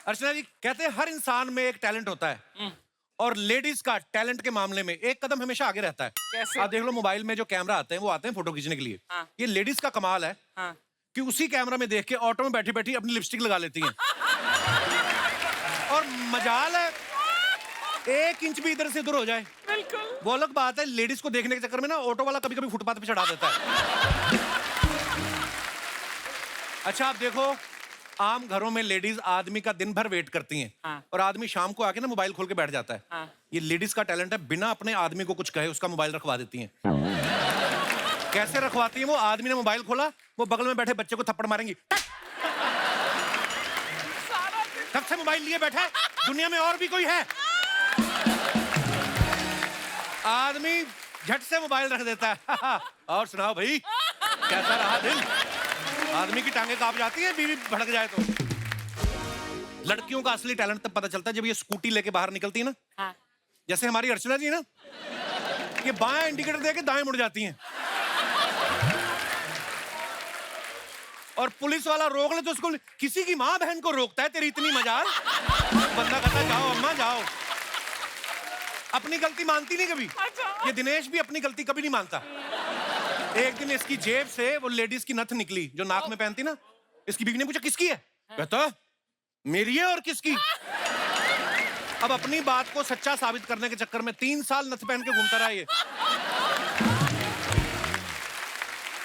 अर्चना जी कहते हैं हर इंसान में एक टैलेंट होता है और लेडीज का टैलेंट के मामले में एक कदम हमेशा आगे रहता है। कैसे? आप देख लो मोबाइल में जो कैमरा आते हैं वो आते हैं फोटो खींचने के लिए। हाँ। ये लेडीज का कमाल है हाँ। कि उसी कैमरा में देख के ऑटो में बैठी बैठी अपनी लिपस्टिक लगा लेती हैं। और मजाल है 1 इंच भी इधर से उधर हो जाए। बिल्कुल। वो अलग बात है, लेडीज को देखने के चक्कर में ना ऑटो वाला कभी कभी फुटपाथ पे चढ़ा देता है। अच्छा आप देखो आम घरों में लेडीज आदमी का दिन भर वेट करती हैं। हाँ। और आदमी शाम को आके ना मोबाइल खोल के बैठ जाता है। हाँ। ये लेडीज का टैलेंट है, बिना अपने आदमी को कुछ कहे उसका मोबाइल रखवा देती हैं। कैसे रखवाती हैं वो? आदमी ने मोबाइल खोला, वो बगल में बैठे बच्चे को थप्पड़ मारेंगी। कब से मोबाइल लिए बैठा है? दुनिया में और भी कोई है? आदमी झट से मोबाइल रख देता है। और सुनाओ भाई, कैसा रहा दिन? आदमी की टांगे कांप जाती है बीवी भड़क जाए तो। लड़कियों का असली टैलेंट तब पता चलता है जब ये स्कूटी लेके बाहर निकलती है ना। हाँ। जैसे हमारी अर्चना जी ना, ये बाएं इंडिकेटर देके दाएं मुड़ जाती हैं। और पुलिस वाला रोक ले तो उसको किसी की माँ बहन को रोकता है, तेरी इतनी मजाल। बंदा कहता है जाओ अम्मा जाओ। अपनी गलती मानती नहीं कभी। ये दिनेश भी अपनी गलती कभी नहीं मानता। एक दिन इसकी जेब से वो लेडीज की नथ निकली जो नाक में पहनती ना। इसकी बीवी ने पूछा किसकी है? कहता मेरी है और किसकी। अब अपनी बात को सच्चा साबित करने के चक्कर में 3 साल नथ पहन के घूमता रहा ये।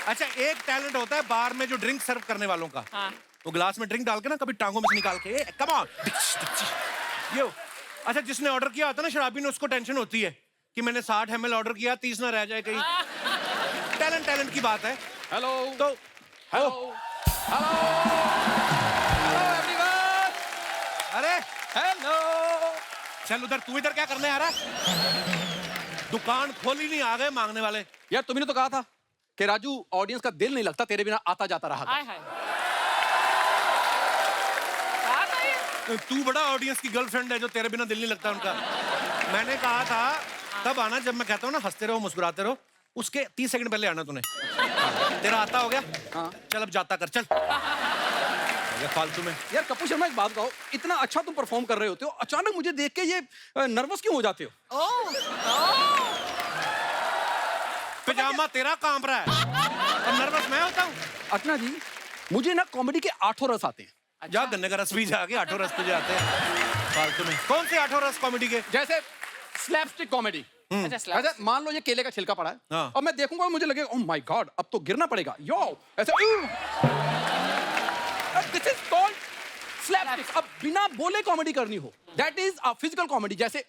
अच्छा एक टैलेंट होता है बार में जो ड्रिंक सर्व करने वालों का। हाँ। वो गिलास में ड्रिंक डाल के ना कभी टांगों में से निकाल के कम ऑन ये। अच्छा जिसने ऑर्डर किया होता है ना शराबी ने, उसको टेंशन होती है कि मैंने 60 ml ऑर्डर किया, 30 ना रह जाए कहीं। टैलेंट की बात है। हेलो तो हेलो हेलो हेलो एवरीवन। अरे हेलो। चल उधर, तू इधर क्या करने आ रहा है? दुकान खोली नहीं, आ गए मांगने वाले। यार तुमने तो कहा था कि राजू ऑडियंस का दिल नहीं लगता तेरे बिना आता जाता रहा। हाय हाय। कहा था ये? तू बड़ा ऑडियंस की गर्लफ्रेंड है जो तेरे बिना दिल नहीं लगता उनका। मैंने कहा था तब आना जब मैं कहता हूँ ना हंसते रहो मुस्कुराते रहो, उसके 30 सेकंड पहले आना तूने। तेरा आता हो गया। हाँ। चल अब जाता कर चल। ये फालतू में। यार कपूर शर्मा एक बात कहो, इतना अच्छा तुम परफॉर्म कर रहे होते हो, अचानक मुझे देख के ये नर्वस क्यों हो जाते हो? पिजामा तेरा कांप रहा है और नर्वस मैं होता हूँ। अर्चना जी मुझे ना कॉमेडी के 8 रस आते हैं। जा गन्ने का रस भी जाके 8 रस तुझे आते हैं फालतू में। कौन से 8 रस कॉमेडी के? जैसे स्लैपस्टिक कॉमेडी। अच्छा स्लैप। ऐसे मान लो ये केले का छिलका पड़ा है। हाँ। और मैं देखूंगा मुझे लगेगा ओह माय गॉड अब तो गिरना पड़ेगा यो ऐसे। This is called slapstick. अब बिना बोले कॉमेडी करनी हो, that is a physical comedy. जैसे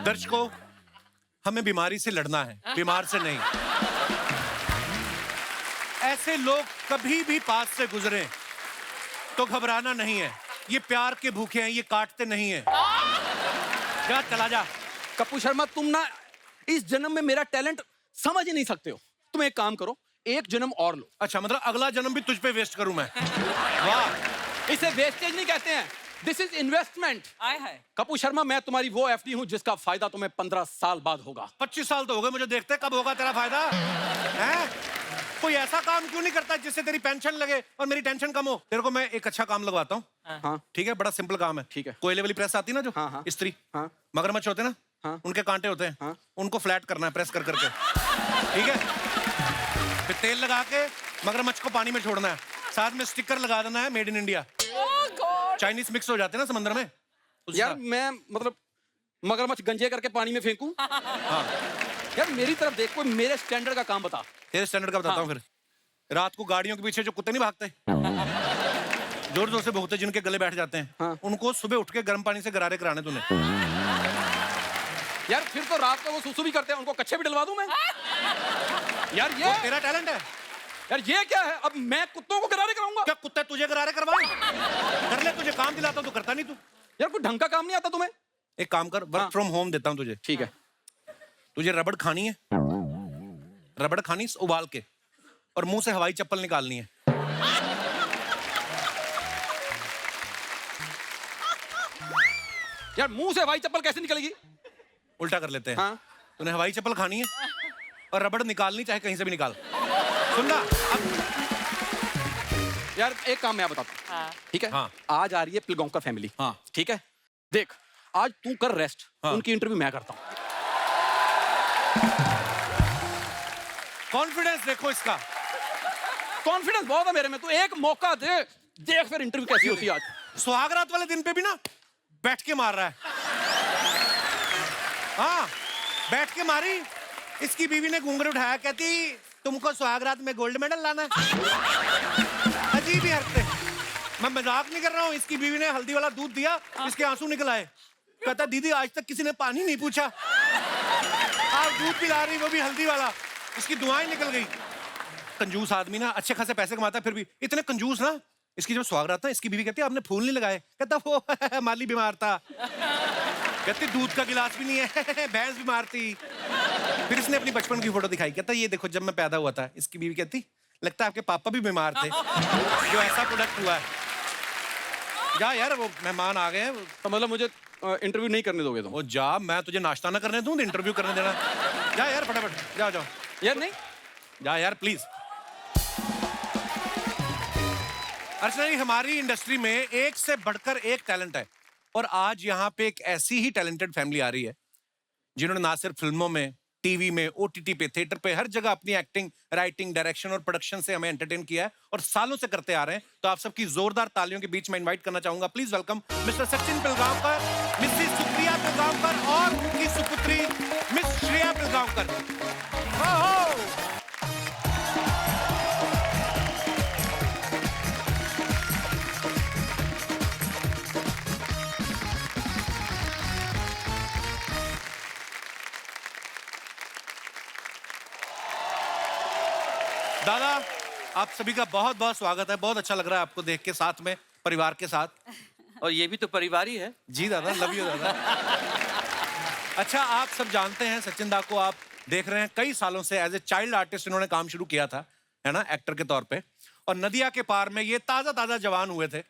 दर्शकों हमें बीमारी से लड़ना है, बीमार से नहीं। ऐसे लोग कभी भी पास से गुजरे तो घबराना नहीं है। ये प्यार के भूखे हैं, ये काटते नहीं है। जा चला जा। कपूर शर्मा तुम ना इस जन्म में मेरा टैलेंट समझ ही नहीं सकते हो। तुम एक काम करो, एक जन्म और लो। अच्छा मतलब अगला जन्म भी तुझ पे वेस्ट करूं मैं? वाह। इसे वेस्टेज नहीं कहते हैं, दिस इज इन्वेस्टमेंट। हाय हाय। कपूर शर्मा मैं तुम्हारी वो एफडी हूं जिसका फायदा तुम्हें 15 साल बाद होगा। 25 साल तो हो गए मुझे देखते, कब होगा तेरा फायदा? हैं? कोई ऐसा काम क्यों नहीं करता जिससे तेरी पेंशन लगे और मेरी टेंशन कम हो? तेरे को मैं एक अच्छा काम लगवाता हूँ। हाँ ठीक है, बड़ा सिंपल काम है। ठीक है। कोयले वाली प्रेस आती है ना जो, हाँ, हाँ। इस्त्री। हाँ। मगरमच्छ होते हैं ना, हाँ। उनके कांटे होते हैं। हाँ। उनको फ्लैट करना है प्रेस कर करके। ठीक है, फिर तेल लगा के मगरमच्छ को पानी में छोड़ना है, साथ में स्टिकर लगा देना है made in India. Chinese mix हो जाते हैं ना समंदर में। यार मैं मतलब मगरमच्छ गंजे करके पानी में फेंकूं? हाँ। यार मेरी तरफ देख, कोई मेरे स्टैंडर्ड का काम बता। तेरे स्टैंडर्ड का बताता हूँ। फिर रात को गाड़ियों के पीछे जो कुत्ते नहीं भागते, जोर जोर से भौंकते, जिनके गले बैठ जाते हैं, हाँ। उनको सुबह उठ के गर्म पानी से गरारे कराने तूने। यार फिर तो रात को वो सुसु भी करते हैं, उनको कच्छे भी डलवा दूं मैं? यार ये वो तेरा टैलेंट है। यार ये क्या है? अब मैं कुत्तों को गरारे कराऊंगा? क्या कुत्ते तुझे गरारे करवाएं? कर ले, तुझे काम दिलाता हूं तो करता नहीं तू। यार कोई ढंग का काम नहीं आता तुम्हें? एक काम कर, वर्क हाँ। फ्रॉम होम देता हूं तुझे। ठीक है। तुझे रबड़ खानी है, रबड़ खानी उबाल के, और मुंह से हवाई चप्पल निकालनी है। यार मुंह से हवाई चप्पल कैसे निकलेगी? उल्टा कर लेते हैं। हाँ। तूने हवाई चप्पल खानी है और रबड़ निकालनी चाहे कहीं से भी निकाल। सुनना अब यार एक काम मैं बताता हूँ, हाँ। ठीक है? हाँ। आज आ रही है पिलगांवकर फैमिली, हाँ। ठीक है? देख, आज तू कर रेस्ट, हाँ। उनकी इंटरव्यू मैं करता हूँ। कॉन्फिडेंस देखो इसका। कॉन्फिडेंस बहुत है मेरे में, तू एक मौका दे, देख फिर इंटरव्यू कैसी होती है आज। सुहागरात वाले दिन पे भी ना बैठ के मार रहा है। हाँ, बैठ के मारी। इसकी बीवी ने घूंघट उठाया, कहती तुमको सुहागरात में गोल्ड मेडल लाना है। अजीब ही हरकतें। मैं मजाक नहीं कर रहा हूँ। इसकी बीवी ने हल्दी वाला दूध दिया, इसके आंसू निकल आए। कहता दीदी आज तक किसी ने पानी नहीं पूछा, आप दूध पिला रही, वो भी हल्दी वाला। इसकी दुआएं निकल गई। कंजूस आदमी ना, अच्छे खासे पैसे कमाता है, फिर भी इतने कंजूस ना। इसकी जब सुहागरात था, इसकी बीवी कहती है आपने फूल नहीं लगाए। कहता वो माली बीमार था। कहती दूध का गिलास भी नहीं है, भैंस बीमार थी। फिर इसने अपनी बचपन की फोटो दिखाई, कहता ये देखो जब मैं पैदा हुआ था। इसकी बीवी कहती लगता है आपके पापा भी बीमार थे, जो ऐसा प्रोडक्ट हुआ है। जा यार, वो मेहमान आ गए हैं। तो मतलब मुझे इंटरव्यू नहीं करने दोगे तुम? वो जा, मैं तुझे नाश्ता ना करने दूं, इंटरव्यू करने देना। जा यार फटाफट, जाओ जाओ। यार नहीं, जा यार प्लीज। अर्चना जी, हमारी इंडस्ट्री में एक से बढ़कर एक टैलेंट है, और आज यहाँ पे एक ऐसी ही टैलेंटेड फैमिली आ रही है जिन्होंने ना सिर्फ फिल्मों में, टीवी में, ओटीटी पे, थिएटर पे, हर जगह अपनी एक्टिंग, राइटिंग, डायरेक्शन और प्रोडक्शन से हमें एंटरटेन किया है और सालों से करते आ रहे हैं। तो आप सबकी जोरदार तालियों के बीच में इनवाइट करना चाहूंगा, please welcome mister Sachin Pilgaonkar, Mrs Supriya Pilgaonkar और उनकी सुपुत्री मिस श्रेया पिलगांवकर। दादा, आप सभी का बहुत बहुत स्वागत है। बहुत अच्छा लग रहा है आपको देख के, साथ में परिवार के साथ। और ये भी तो परिवार ही है। जी दादा, लव यू दादा। अच्छा, आप सब जानते हैं सचिन दा को, आप देख रहे हैं कई सालों से एज ए चाइल्ड आर्टिस्ट इन्होंने काम शुरू किया था, है ना, एक्टर के तौर पे। और नदिया के पार में ये ताजा ताजा जवान हुए थे।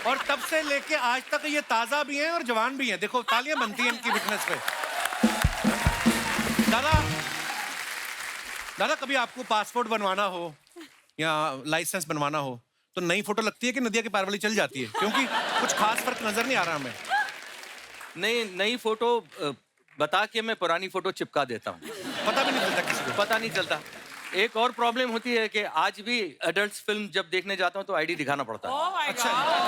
और तब से लेके आज तक ये ताजा भी हैं और जवान भी हैं। देखो तालियां बनती हैं इनकी फिटनेस पे। दादा, कभी आपको पासपोर्ट बनवाना हो या लाइसेंस बनवाना हो तो नई फोटो लगती है कि नदिया के पार वाली चल जाती है? क्योंकि कुछ खास फर्क नजर नहीं आ रहा हमें। नई फोटो बता के मैं पुरानी फोटो चिपका देता हूँ, पता भी नहीं चलता किसी को। पता नहीं चलता। एक और प्रॉब्लम होती है कि आज भी एडल्ट फिल्म जब देखने जाता हूँ तो आईडी दिखाना पड़ता है। Oh my अच्छा। God.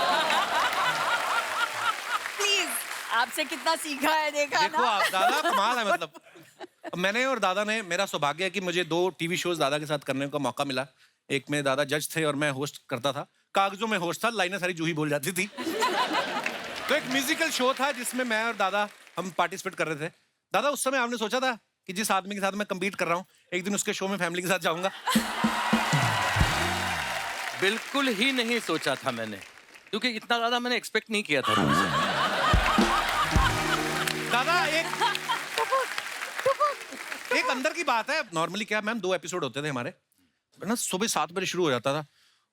प्लीज, आपसे कितना सीखा है देखा देखो ना? आप, दादा कमाल है। मतलब मैंने और दादा ने, मेरा सौभाग्य है कि मुझे 2 टीवी शोज दादा के साथ करने का मौका मिला। एक में दादा जज थे और मैं होस्ट करता था। कागजों में होस्ट था, लाइनें सारी जूही बोल जाती थी। तो एक म्यूजिकल शो था जिसमें मैं और दादा हम पार्टिसिपेट कर रहे थे। दादा, उस समय आपने सोचा था कि जिस आदमी के साथ मैं कम्पीट कर रहा हूँ एक दिन उसके शो में फैमिली के साथ जाऊंगा? बिल्कुल ही नहीं सोचा था मैंने, क्योंकि इतना ज्यादा मैंने एक्सपेक्ट नहीं किया था तुमसे। दादा, एक अंदर की बात है। नॉर्मली क्या मैम, 2 एपिसोड होते थे हमारे ना, सुबह 7 बजे शुरू हो जाता था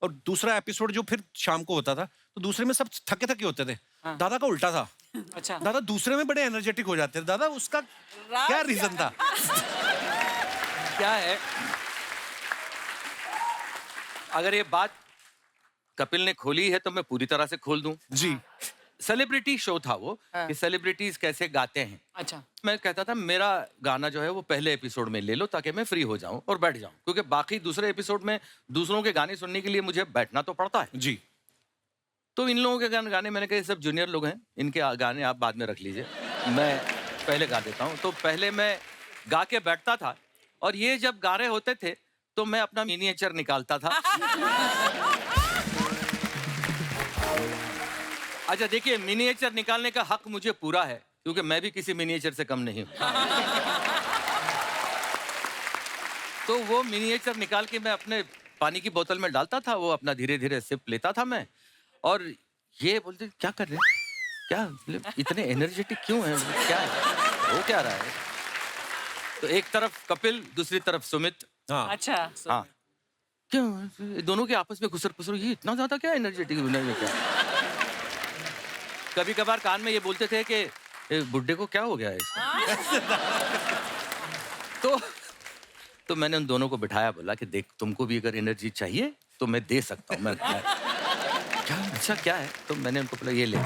और दूसरा एपिसोड जो फिर शाम को होता था, तो दूसरे में सब थके थके होते थे। दादा का उल्टा था। अच्छा। दादा दूसरे में बड़े एनर्जेटिक हो जाते थे। दादा, उसका क्या रीजन था? क्या है, अगर ये बात कपिल ने खोली है तो मैं पूरी तरह से खोल दूं। जी। सेलिब्रिटी शो था वो, कि सेलिब्रिटीज कैसे गाते हैं। अच्छा। मैं कहता था मेरा गाना जो है वो पहले एपिसोड में ले लो ताकि मैं फ्री हो जाऊं और बैठ जाऊं, क्योंकि बाकी दूसरे एपिसोड में दूसरों के गाने सुनने के लिए मुझे बैठना तो पड़ता है। जी। तो इन लोगों के गाने मैंने कहा सब जूनियर लोग हैं, इनके गाने आप बाद में रख लीजिए, मैं पहले गा देता हूँ। तो पहले मैं गा के बैठता था और ये जब गा रहे होते थे तो मैं अपना मिनिएचर निकालता था। अच्छा देखिए, मिनिएचर निकालने का हक मुझे पूरा है, क्योंकि मैं भी किसी मिनिएचर से कम नहीं हूं। तो वो मिनिएचर निकाल के मैं अपने पानी की बोतल में डालता था, वो अपना धीरे धीरे सिप लेता था मैं। और ये बोलते क्या कर रहे हैं, क्या मतलब इतने एनर्जेटिक क्यों हैं, क्या है, वो क्या रहा है। तो एक तरफ कपिल, दूसरी तरफ सुमित। हाँ। अच्छा। हाँ, क्यों दोनों के आपस में खुसर पुसर, ये इतना ज्यादा क्या एनर्जेटिक क्या। कभी कभार कान में ये बोलते थे कि बुड्ढे को क्या हो गया है इसका। तो मैंने उन दोनों को बिठाया, बोला कि देख तुमको भी अगर एनर्जी चाहिए तो मैं दे सकता हूँ। क्या अच्छा क्या है? तो मैंने उनको बोला ये ले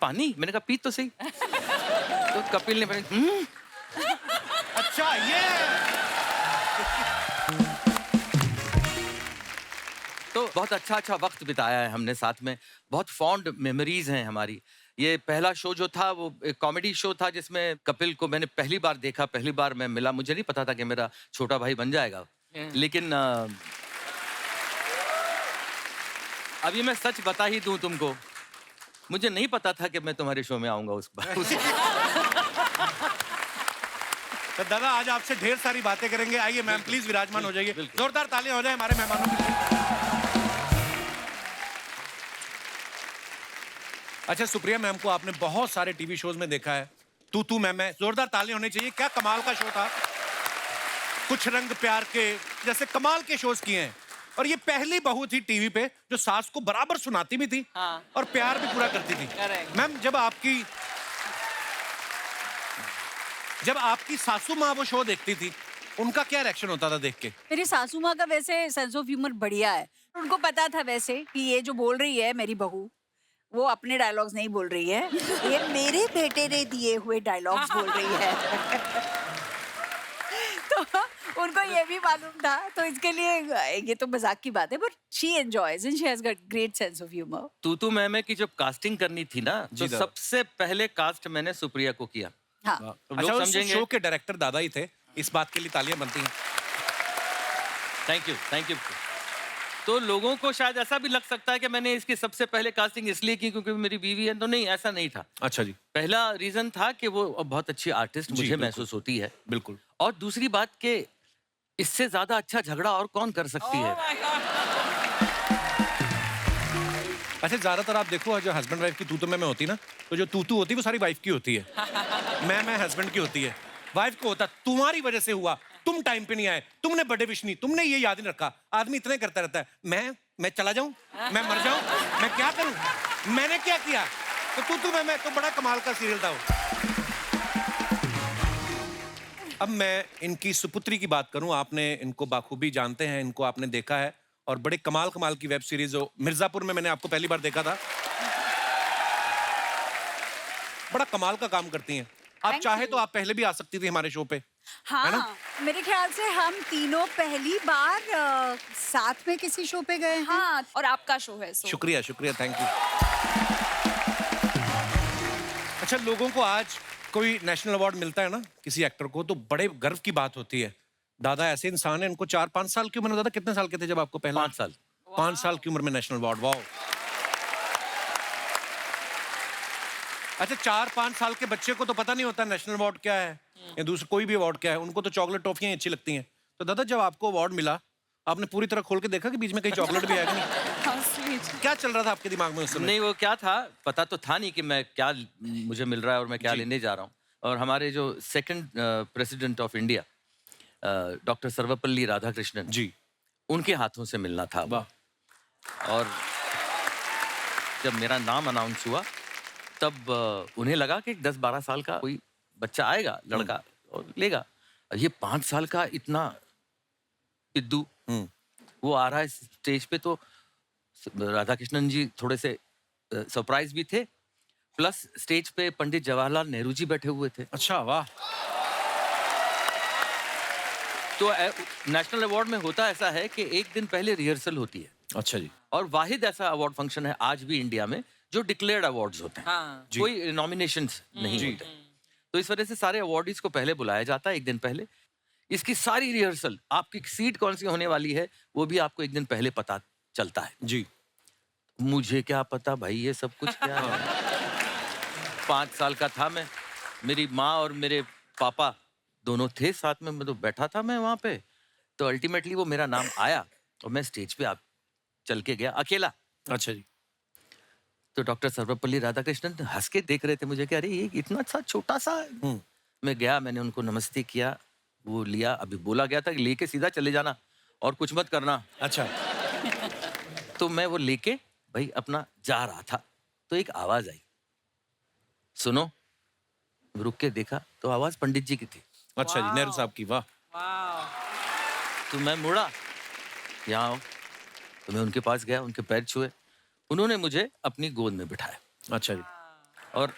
पानी। मैंने कहा पी तो सही। तो कपिल ने अच्छा ये तो बहुत अच्छा वक्त बिताया है हमने साथ में, बहुत फॉन्ड मेमोरीज हैं हमारी। ये पहला शो जो था वो एक कॉमेडी शो था जिसमें कपिल को मैंने पहली बार देखा, पहली बार मैं मिला। मुझे नहीं पता था कि मेरा छोटा भाई बन जाएगा, लेकिन अभी मैं सच बता ही दूं तुमको, मुझे नहीं पता था कि मैं तुम्हारे शो में आऊंगा उस बार। तो दादा आज आपसे ढेर सारी बातें करेंगे। आइए मैम प्लीज विराजमान हो जाइए। जोरदार तालियां हो जाए हमारे मेहमानों के लिए। अच्छा सुप्रिया मैम को आपने बहुत सारे टीवी शोज में देखा है। तू मैं जोरदार तालियां होनी चाहिए। क्या कमाल का शो था। कुछ रंग प्यार के जैसे कमाल के शोज किए हैं। और ये पहली बहू थी टीवी पे जो सास को बराबर सुनाती भी थी और प्यार भी पूरा करती थी। मैम जब आपकी सासू माँ वो शो देखती थी उनका क्या रिएक्शन होता था देख के? मेरी सासू माँ का वैसे सेंस ऑफ ह्यूमर बढ़िया है। उनको पता था वैसे कि ये जो बोल रही है मेरी बहू, वो अपने डायलॉग्स नहीं बोल रही है, ये मेरे बेटे ने दिए हुए डायलॉग्स बोल रही है। तो उनको ये भी मालूम था, तो इसके लिए ये तो मजाक की बात है, but she enjoys and she has got great sense of humour. तू मैं की जब कास्टिंग करनी थी ना, तो सबसे पहले कास्ट मैंने सुप्रिया को किया। हाँ। अच्छा उस शो के डायरेक्टर दादा ही थे, इस बात के लिए तालियां बनती हैं। Thank you. तो लोगों को शायद ऐसा भी लग सकता है कि मैंने इसकी सबसे पहले कास्टिंग इसलिए की क्योंकि मेरी बीवी है, तो नहीं, ऐसा नहीं था। अच्छा जी। पहला रीजन था कि वो बहुत अच्छी आर्टिस्ट मुझे महसूस होती है। बिल्कुल। और दूसरी बात कि इससे ज्यादा अच्छा झगड़ा और कौन कर सकती है। अच्छा ज्यादातर आप देखो जो हस्बैंड वाइफ की तू मैं होती ना, तो जो तू होती है वो सारी वाइफ की होती है। मैं हस्बैंड की होती है। वाइफ को होता तुम्हारी वजह से हुआ, तुम टाइम पे नहीं आए, तुमने बर्थडे विश नहीं, तुमने ये याद नहीं रखा। आदमी इतना करता रहता है, मैं चला जाऊं, मैं मर जाऊं, मैं क्या करूं, मैंने क्या किया। तो तू मैं तो बड़ा कमाल का सीरियल था वो। अब मैं इनकी सुपुत्री की बात करूं, आपने इनको बाखूबी जानते हैं, इनको आपने देखा है और बड़े कमाल की वेब सीरीज जो मिर्जापुर में मैंने आपको पहली बार देखा था, बड़ा कमाल का काम करती हैं। आप चाहे तो आप पहले भी आ सकती थी हमारे शो पे। हाँ, मेरे ख्याल से हम तीनों पहली बार साथ में किसी शो पे गए हैं। हाँ, और आपका शो है। शुक्रिया, थैंक यू। अच्छा लोगों को आज कोई नेशनल अवार्ड मिलता है ना किसी एक्टर को, तो बड़े गर्व की बात होती है। दादा ऐसे इंसान है, इनको 4-5 साल की उम्र में, दादा कितने साल के थे जब आपको पहला? 5 साल। 5 साल की उम्र में नेशनल अवार्ड। वाह। अच्छा 4-5 साल के बच्चे को तो पता नहीं होता नेशनल अवार्ड क्या है या दूसरा कोई भी अवार्ड क्या है, उनको तो चॉकलेट टॉफियां अच्छी लगती हैं। तो दादा जब आपको अवार्ड मिला, आपने पूरी तरह खोल के देखा कि बीच में कहीं चॉकलेट भी है कि नहीं? क्या चल रहा था आपके दिमाग में उस समय? नहीं, वो क्या था पता तो था नहीं कि मैं क्या मुझे मिल रहा है और मैं क्या लेने जा रहा हूँ। और हमारे जो second president of India doctor Sarvepalli Radhakrishnan ji, उनके हाथों से मिलना था। वाह। और जब मेरा नाम अनाउंस हुआ तब उन्हें लगा कि 10-12 साल का कोई बच्चा आएगा, लड़का, और लेगा। ये 5 साल का इतना पिद्दू वो आ रहा है स्टेज पे, तो राधाकृष्णन जी थोड़े से सरप्राइज भी थे, प्लस स्टेज पे पंडित जवाहरलाल नेहरू जी बैठे हुए थे। अच्छा वाह। तो नेशनल अवार्ड में होता ऐसा है कि एक दिन पहले रिहर्सल होती है। अच्छा जी। और वाहिद ऐसा अवार्ड फंक्शन है आज भी इंडिया में जो डिक्लेयर्ड अवार्ड्स होते हैं। हाँ। कोई नॉमिनेशंस नहीं होते। तो इस वजह से सारे अवार्डीज को पहले बुलाया जाता है एक दिन पहले। इसकी सारी रिहर्सल, आपकी सीट कौन सी होने वाली है वो भी आपको एक दिन पहले पता चलता है जी। मुझे क्या पता भाई ये सब कुछ क्या है। 5 साल का था मैं, मेरी माँ और मेरे पापा दोनों थे साथ में, मैं तो बैठा था मैं वहां पे। तो अल्टीमेटली वो मेरा नाम आया और मैं स्टेज पे चल के गया अकेला। अच्छा जी। तो डॉक्टर सर्वपल्ली राधाकृष्णन हंस के देख रहे थे मुझे कि अरे ये इतना सा छोटा सा। मैं गया, मैंने उनको नमस्ते किया, वो लिया। अभी बोला गया था कि लेके सीधा चले जाना और कुछ मत करना। अच्छा। तो मैं वो लेके भाई अपना जा रहा था, तो एक आवाज आई, सुनो। रुक के देखा तो आवाज पंडित जी की थी। अच्छा जी, नेहरू साहब की। वाह। तो मैं मुड़ा, यहाँ आओ। तो मैं उनके पास गया, उनके पैर छुए, उन्होंने मुझे अपनी गोद में बिठाया। अच्छा जी। और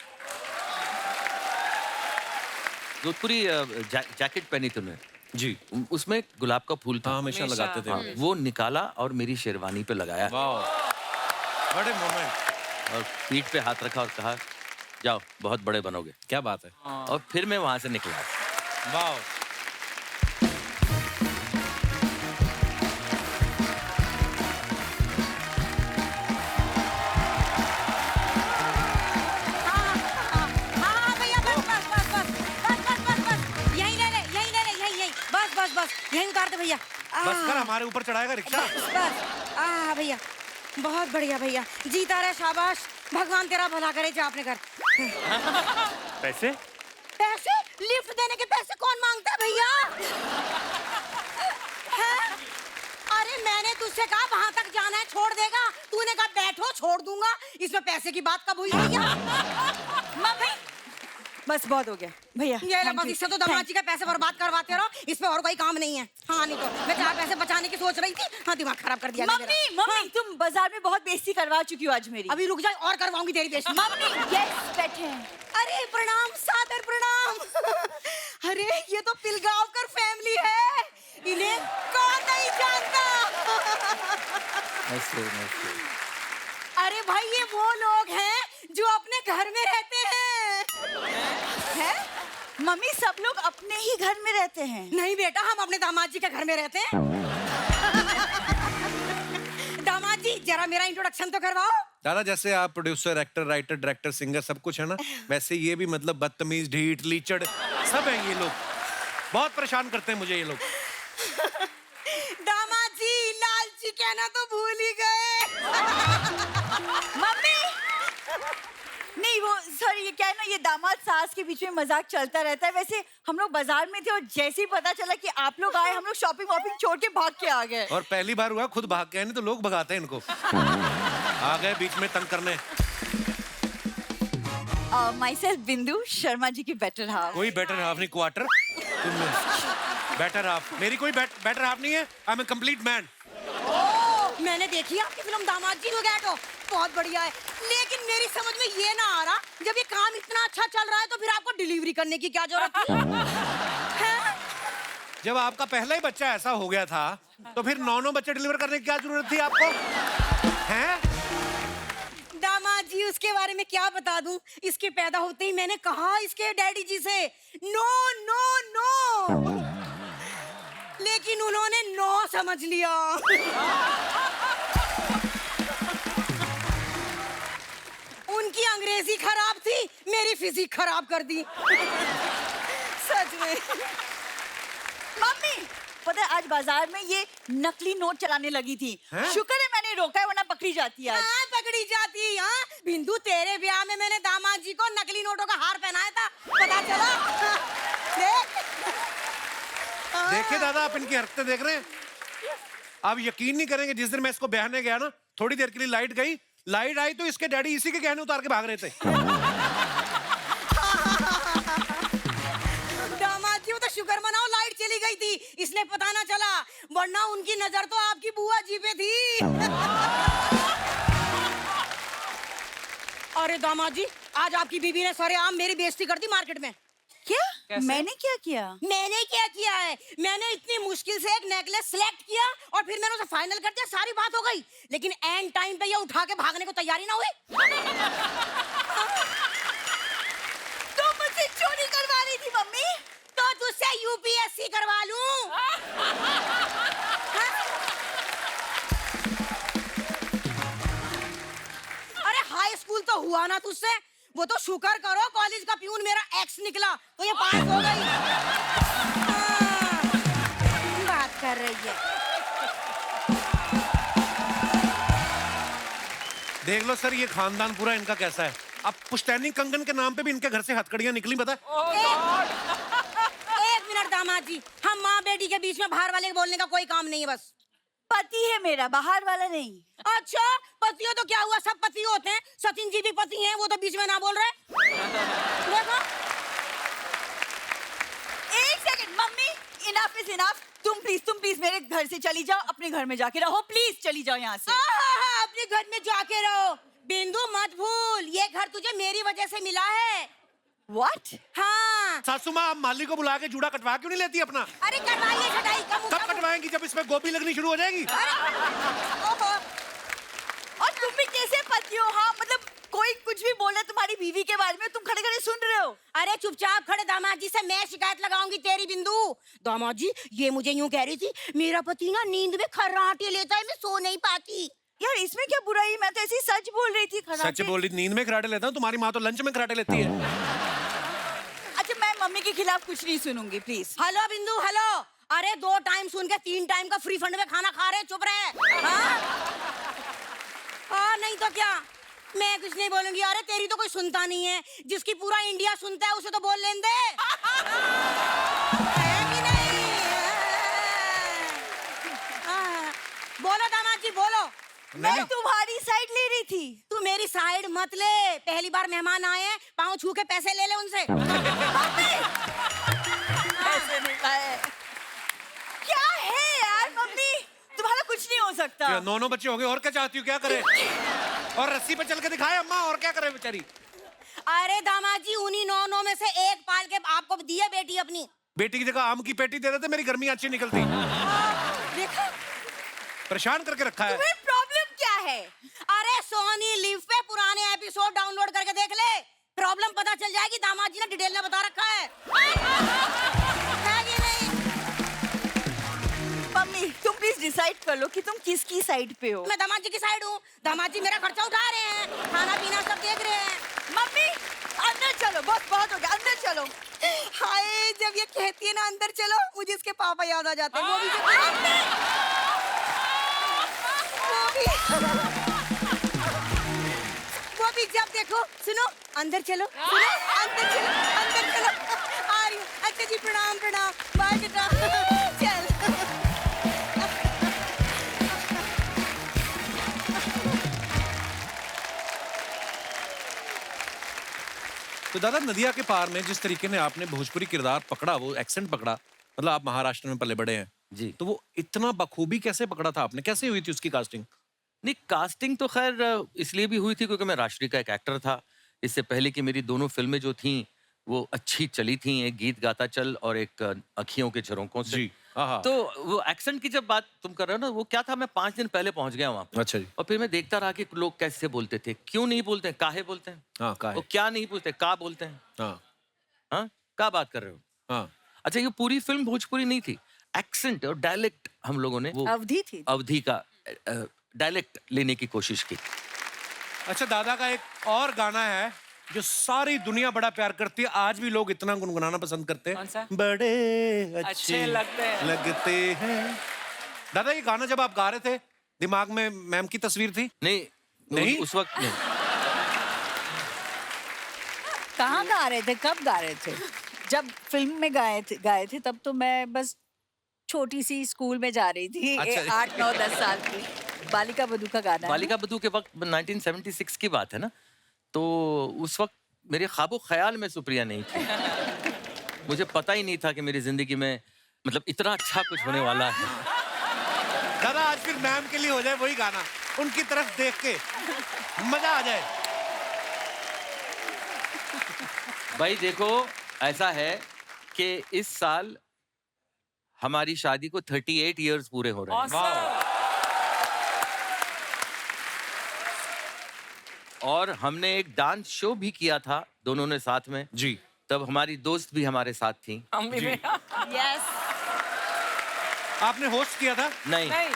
जोधपुरी जैकेट पहनी थी उन्होंने जी। उसमें गुलाब का फूल था। हाँ, हमेशा लगाते थे। हाँ, वो निकाला और मेरी शेरवानी पे लगाया वाह, बड़े मोमेंट। और पीठ पे हाथ रखा और कहा जाओ बहुत बड़े बनोगे। क्या बात है। और फिर मैं वहां से निकला। वाह। हाँ भैया, बस बस बस बस बस बस बस बस यहीं ले ले, यहीं ले ले, यहीं यहीं बस बस बस यहीं उतार दे भैया। बस कर, हमारे ऊपर चढ़ाएगा रिक्शा। बस बस भैया, बहुत बढ़िया भैया, जीता रहे, शाबाश, भगवान तेरा भला करे, जा अपने घर। पैसे? पैसे? लिफ्ट देने के पैसे कौन मांगता है भैया? हैं? अरे मैंने तुझसे कहा वहां तक जाना है, छोड़ देगा, तूने कहा बैठो छोड़ दूंगा, इसमें पैसे की बात कब हुई भैया? मम्मी बस बहुत हो गया भैया। ये लो, बस इससे तो दामाद जी का पैसे बर्बाद करवाते रहो, इसमें और कोई काम नहीं है। हाँ नहीं तो मैं 4 पैसे बचाने की सोच रही थी, हाँ दिमाग खराब कर दिया मम्मी मम्मी तुम बाजार में बहुत बेइज्जती करवा चुकी हो आज मेरी। अभी रुक जाए और करवाऊंगी तेरी बेइज्जती। मम्मी यस बैठे हैं। अरे प्रणाम, सादर प्रणाम। अरे ये तो पिलगांवकर फैमिली है, इन्हें कौन नहीं जानता। अरे भाई ये वो लोग हैं जो अपने घर में रहते हैं। हैं? मम्मी सब लोग अपने ही घर में रहते हैं। नहीं बेटा, हम अपने दामाद जी के घर में रहते हैं। दामाद जी जरा मेरा इंट्रोडक्शन तो करवाओ। दादा जैसे आप producer, actor, writer, director, singer सब कुछ है ना, वैसे ये भी मतलब बदतमीज, ढीठ, लीचड़ सब है ये लोग। बहुत परेशान करते हैं मुझे ये लोग। दामाद जी लालची कहना तो भूल ही गए। मम्मी नहीं वो सॉरी, ये क्या है ना, ये दामाद सास के बीच में मजाक चलता रहता है। वैसे हम लोग बाजार में थे और जैसे ही पता चला कि आप लोग आए, हम लोग शॉपिंग वॉपिंग छोड़ के भाग के आ गए। और पहली बार हुआ खुद भाग के आए, नहीं तो लोग भगाते हैं इनको। आ गए बीच में तंग करने। माई सेल्फ बिंदु, शर्मा जी की बेटर हाफ। कोई बेटर हाफ नहीं, क्वार्टर। बेटर हाफ मेरी कोई बेटर हाफ नहीं है। I am a complete man. मैंने देखी आपकी फिल्म दामाद जी लोग ऐड हो, बहुत बढ़िया है, लेकिन मेरी समझ में ये ना आ रहा, जब ये काम इतना अच्छा चल रहा है तो फिर आपको डिलीवरी करने की क्या जरूरत थी? जब आपका पहला ही बच्चा ऐसा हो गया था तो फिर 9 बच्चे डिलीवर करने की क्या जरूरत थी आपको? हैं? दामाद जी उसके बारे में क्या बता दूं, इसके पैदा होते ही मैंने कहा इसके डैडी जी से नो नो नो, लेकिन उन्होंने नो समझ लिया। उनकी अंग्रेजी खराब थी, मेरी फिजिक खराब कर दी। सच में। मम्मी पता है आज बाजार में ये नकली नोट चलाने लगी थी। शुक्र है मैंने रोका है, वरना पकड़ी जाती आज। हाँ पकड़ी जाती। हाँ बिंदु, तेरे ब्याह में मैंने दामाद जी को नकली नोटों का हार पहनाया था, पता चला? देखिए दादा, आप इनकी हरकतें देख रहे हैं। आप यकीन नहीं करेंगे, जिस दिन मैं इसको ब्याहने गया ना, थोड़ी देर के लिए लाइट गई, लाइट आई तो इसके डैडी इसी के गहने उतार के भाग रहे थे। दामाद जी वो तो शुक्र मनाओ लाइट चली गई थी, इसलिए पता ना चला, वरना उनकी नजर तो आपकी बुआ जी पे थी। अरे दामाद जी, आज आपकी बीबी ने सरेआम मेरी बेइज्जती कर दी मार्केट में। क्या? कैसे? मैंने क्या किया? मैंने क्या किया है? मैंने इतनी मुश्किल से एक नेकलेस सिलेक्ट किया और फिर मैंने उसे फाइनल कर दिया, सारी बात हो गई, लेकिन एंड टाइम पे ये उठा के भागने को तैयारी ना हुई। तुम मुझसे चोरी करवा रही थी मम्मी? तो तुझसे यूपीएससी करवा लूं। अरे हाई स्कूल तो हुआ ना तुझसे, वो तो शुक्र करो कॉलेज का प्यून मेरा एक्स निकला तो ये पास हो गई। बात कर रही है। देख लो सर, ये खानदान पूरा इनका कैसा है। अब पुश्तैनी कंगन के नाम पे भी इनके घर से हथकड़ियां निकली, पता है? एक मिनट दामाद जी, हम माँ बेटी के बीच में बाहर वाले के बोलने का कोई काम नहीं है, बस। पति है मेरा, बाहर वाला नहीं। अच्छा पति हो तो क्या हुआ, सब पति होते हैं, सचिन जी भी पति हैं, वो तो बीच में ना बोल रहे। देखो एक second mummy, enough is enough. तुम प्लीज मेरे घर से चली जाओ, अपने घर में जाके रहो, प्लीज चली जाओ यहाँ से। हाँ, अपने घर में जाके रहो। बिंदु मत भूल, ये घर तुझे मेरी वजह से मिला है। What? हाँ। सासू माँ, आप माली को बुला के जूड़ा कटवा क्यों नहीं लेती अपना? अरे करवाइए छटाई कब कटवाएंगी? जब इसमें गोभी लगनी शुरू हो जाएगी। और तुम भी कैसे पति हो? हाँ, मतलब कोई कुछ भी बोल रहा है तुम्हारी बीवी के बारे में, तुम खड़े खड़े सुन रहे हो। अरे चुपचाप खड़े। दामाद जी से मैं शिकायत लगाऊंगी तेरी। बिंदु, दामाद जी ये मुझे यूं कह रही थी, मेरा पति ना नींद में खर्राटे लेता है, मैं सो नहीं पाती। यार इसमें क्या बुराई? मैं तो ऐसी सच बोल रही थी। सच बोल रही, नींद में कराटे लेता हूँ। तुम्हारी माँ तो लंच में कराटे लेती है। अच्छा, मैं मम्मी के खिलाफ कुछ नहीं सुनूंगी, प्लीज। हेलो बिंदु, हेलो। अरे 2 टाइम सुन के 3 टाइम का फ्री फंड में खाना खा रहे, चुप रहे। हाँ नहीं तो क्या, मैं कुछ नहीं बोलूंगी। अरे तेरी तो कोई सुनता नहीं है, जिसकी पूरा इंडिया सुनता है उसे तो बोल लेने दे। है कि नहीं? हाँ। बोलो दामाद जी बोलो। मैं तुम्हारी साइड ले रही थी। तू मेरी साइड मत ले, पहली बार मेहमान आए हैं, पाँव छू के पैसे ले ले उनसे। ऐसे नहीं है। क्या है यार मम्मी, तुम्हारा कुछ नहीं हो सकता। क्या 9 बच्चे हो गए, और क्या चाहती हो? क्या करे? और रस्सी पे चल के दिखाए अम्मा, और क्या करे बेचारी? अरे दामाद जी उन्हीं 9 में से एक पाल के आपको दी है बेटी अपनी। बेटी की जगह आम की पेटी दे देते, मेरी गर्मी अच्छी निकलती। देखा, परेशान करके रखा है। तुम्हें प्रॉब्लम क्या है? अरे सोनी लिव पे पुराने एपिसोड डाउनलोड करके देख ले, प्रॉब्लम पता चल जाएगी। दामाद जी ने डिटेल में बता रखा है। है कि नहीं? मम्मी तुम प्लीज डिसाइड कर लो कि तुम किसकी साइड पे हो। मैं दामाद जी की साइड हूँ। दामाद जी मेरा खर्चा उठा रहे हैं, खाना पीना सब देख रहे हैं। मम्मी अंदर चलो, बहुत हो गया, अंदर चलो। हाय, जब ये कहती है ना अंदर चलो, मुझे इसके पापा याद आ जाते हैं। वो भी जब देखो, सुनो अंदर चलो, सुनो अंदर चलो, अंदर चलो। आ रही हूँ। अच्छा जी, प्रणाम प्रणाम, बाय बेटा। चल। तो दादा, नदिया के पार में जिस तरीके ने आपने भोजपुरी किरदार पकड़ा, वो एक्सेंट पकड़ा, मतलब आप महाराष्ट्र में पले बड़े हैं जी, तो वो इतना बखूबी कैसे पकड़ा था आपने? कैसे हुई थी उसकी कास्टिंग? नहीं, कास्टिंग तो खैर इसलिए भी हुई थी क्योंकि मैं राष्ट्रीय का एक एक्टर था। इससे पहले की मेरी दोनों फिल्में जो थीं वो अच्छी चली थी, एक गीत गाता चल और एक अखियों के झरोकों से। जी, हाँ। तो वो एक्सेंट की जब बात तुम कर रहे हो ना, वो क्या था, मैं 5 दिन पहले पहुंच गया वहां पे। अच्छा जी। और फिर मैं देखता रहा कि लोग कैसे बोलते थे, क्यों नहीं बोलते हैं, काहे बोलते हैं, हाँ, का है। वो क्या नहीं पूछते, का बोलते हैं। हाँ, हाँ, क्या बात कर रहे हो? हाँ। अच्छा, ये पूरी फिल्म भोजपुरी नहीं थी, एक्सेंट और डायलेक्ट हम लोगों ने वो अवधि थी। अवधि का डायलेक्ट लेने की कोशिश की। अच्छा, दादा का एक और गाना है जो सारी दुनिया बड़ा प्यार करती है, आज भी लोग इतना गुनगुनाना पसंद करते हैं। कौन सा? बड़े अच्छे लगते हैं। दादा, ये गाना जब आप गा रहे थे, दिमाग में मैम की तस्वीर थी? नहीं? उस वक्त नहीं। कहाँ गा रहे थे, कब गा रहे थे? जब फिल्म में गाए थे तब तो मैं बस छोटी सी स्कूल में जा रही थी। अच्छा। 8, 9, 10 साल की। बालिका बधू का गाना है। बालिका बधू के वक्त 1976 की बात है ना, तो उस वक्त मेरे ख्वाबो ख्याल में सुप्रिया नहीं थी। मुझे पता ही नहीं था कि मेरी जिंदगी में मतलब इतना अच्छा कुछ होने वाला है। दादा, आज फिर मैम के लिए हो जाए वही गाना, उनकी तरफ देख के मजा आ जाए। भाई देखो, ऐसा है कि इस साल हमारी शादी को 38 इयर्स पूरे हो रहे हैं। Awesome. और हमने एक डांस शो भी किया था दोनों ने साथ में। जी। तब हमारी दोस्त भी हमारे साथ थी। हम भी यस। आपने होस्ट किया था? नहीं, नहीं,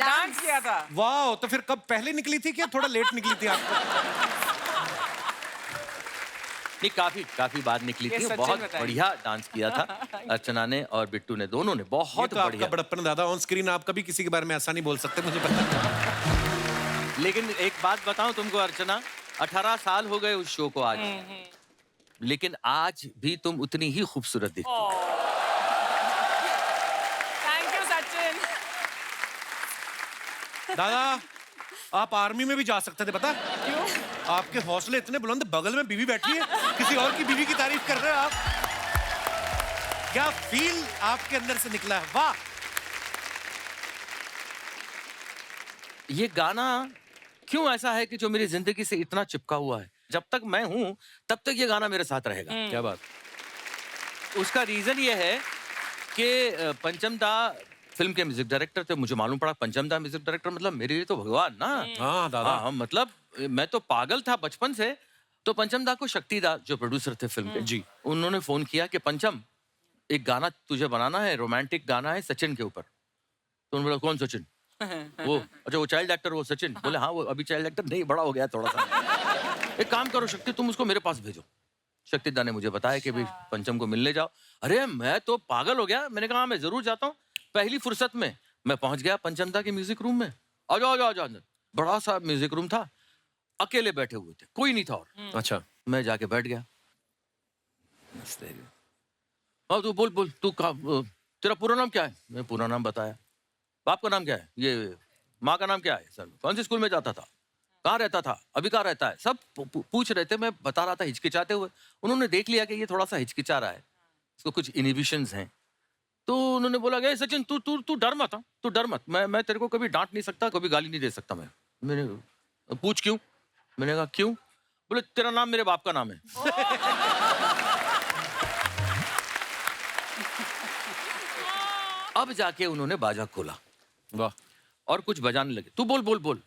डांस किया था। वाह, तो फिर कब पहले निकली थी क्या थोड़ा लेट निकली थी आपको? नहीं, काफी बाद निकली ये थी। सच्चे बहुत बताइए। बढ़िया डांस किया था अर्चना ने और बिट्टू ने, दोनों ने बहुत ये तो बढ़िया। आपका बड़प्पन दादा, ऑन स्क्रीन आप कभी किसी के बारे में ऐसा नहीं बोल सकते, मुझे पता है। लेकिन एक बात बताऊं तुमको अर्चना, 18 साल हो गए उस शो को आज, लेकिन आज भी तुम उतनी ही खूबसूरत दिखती हो। Thank you Sachin. दादा, आप आर्मी में भी जा सकते थे, पता? क्यों? आपके हौसले इतने बुलंद, बगल में बीवी बैठी है, किसी और की बीवी की तारीफ कर रहे हो आप। क्या फील आपके अंदर से निकला है, वाह। ये गाना क्यों ऐसा है कि जो मेरी जिंदगी से इतना चिपका हुआ है, जब तक मैं हूं तब तक ये गाना मेरे साथ रहेगा। क्या बात। उसका रीजन ये है कि पंचम दा फिल्म के म्यूजिक डायरेक्टर थे। मुझे मालूम पड़ा पंचम दा म्यूजिक डायरेक्टर मतलब मेरे लिए तो भगवान ना। हाँ दादा। हाँ, मतलब मैं तो पागल था बचपन से। तो पंचम दा को शक्ति दा जो प्रोड्यूसर थे फिल्म के, जी, उन्होंने फोन किया कि पंचम एक गाना तुझे बनाना है, रोमांटिक गाना है सचिन के ऊपर। तो उन्होंने बोला कौन सचिन? वो अच्छा वो चाइल्ड एक्टर वो सचिन। बोले हाँ वो अभी चाइल्ड एक्टर नहीं, बड़ा हो गया थोड़ा सा। एक काम करो शक्ति, तुम उसको मेरे पास भेजो। शक्ति दा ने मुझे बताया कि भाई पंचम को मिलने जाओ। अरे मैं तो पागल हो गया। मैंने कहा मैं जरूर जाता हूँ। पहली फुर्सत में मैं पहुंच गया पंचम दा के म्यूजिक रूम में। आ जाओ आ जाओ अंदर। बड़ा सा म्यूजिक रूम था, अकेले बैठे हुए थे, कोई नहीं था और। अच्छा। मैं जाके बैठ गया। हाँ तू बोल बोल, तू तेरा पूरा नाम क्या है? मैं पूरा नाम बताया। बाप का नाम क्या है? ये। माँ का नाम क्या है? सर कौन से स्कूल में जाता था? कहाँ रहता था? अभी कहाँ रहता है? सब पूछ रहे थे। मैं बता रहा था हिचकिचाते हुए। उन्होंने देख लिया कि ये थोड़ा सा हिचकिचा रहा है, इसको कुछ इनहिबिशंस हैं। तो उन्होंने बोला कि सचिन तू तू तू डर मत, तू डर मत। मैं तेरे को कभी डांट नहीं सकता, कभी गाली नहीं दे सकता। मैंने पूछ क्यों? मैंने कहा क्यों? बोले तेरा नाम मेरे बाप का नाम है। अब जाके उन्होंने बाजा खोला। वाह। और कुछ बजाने लगे। तू बोल बोल बोल,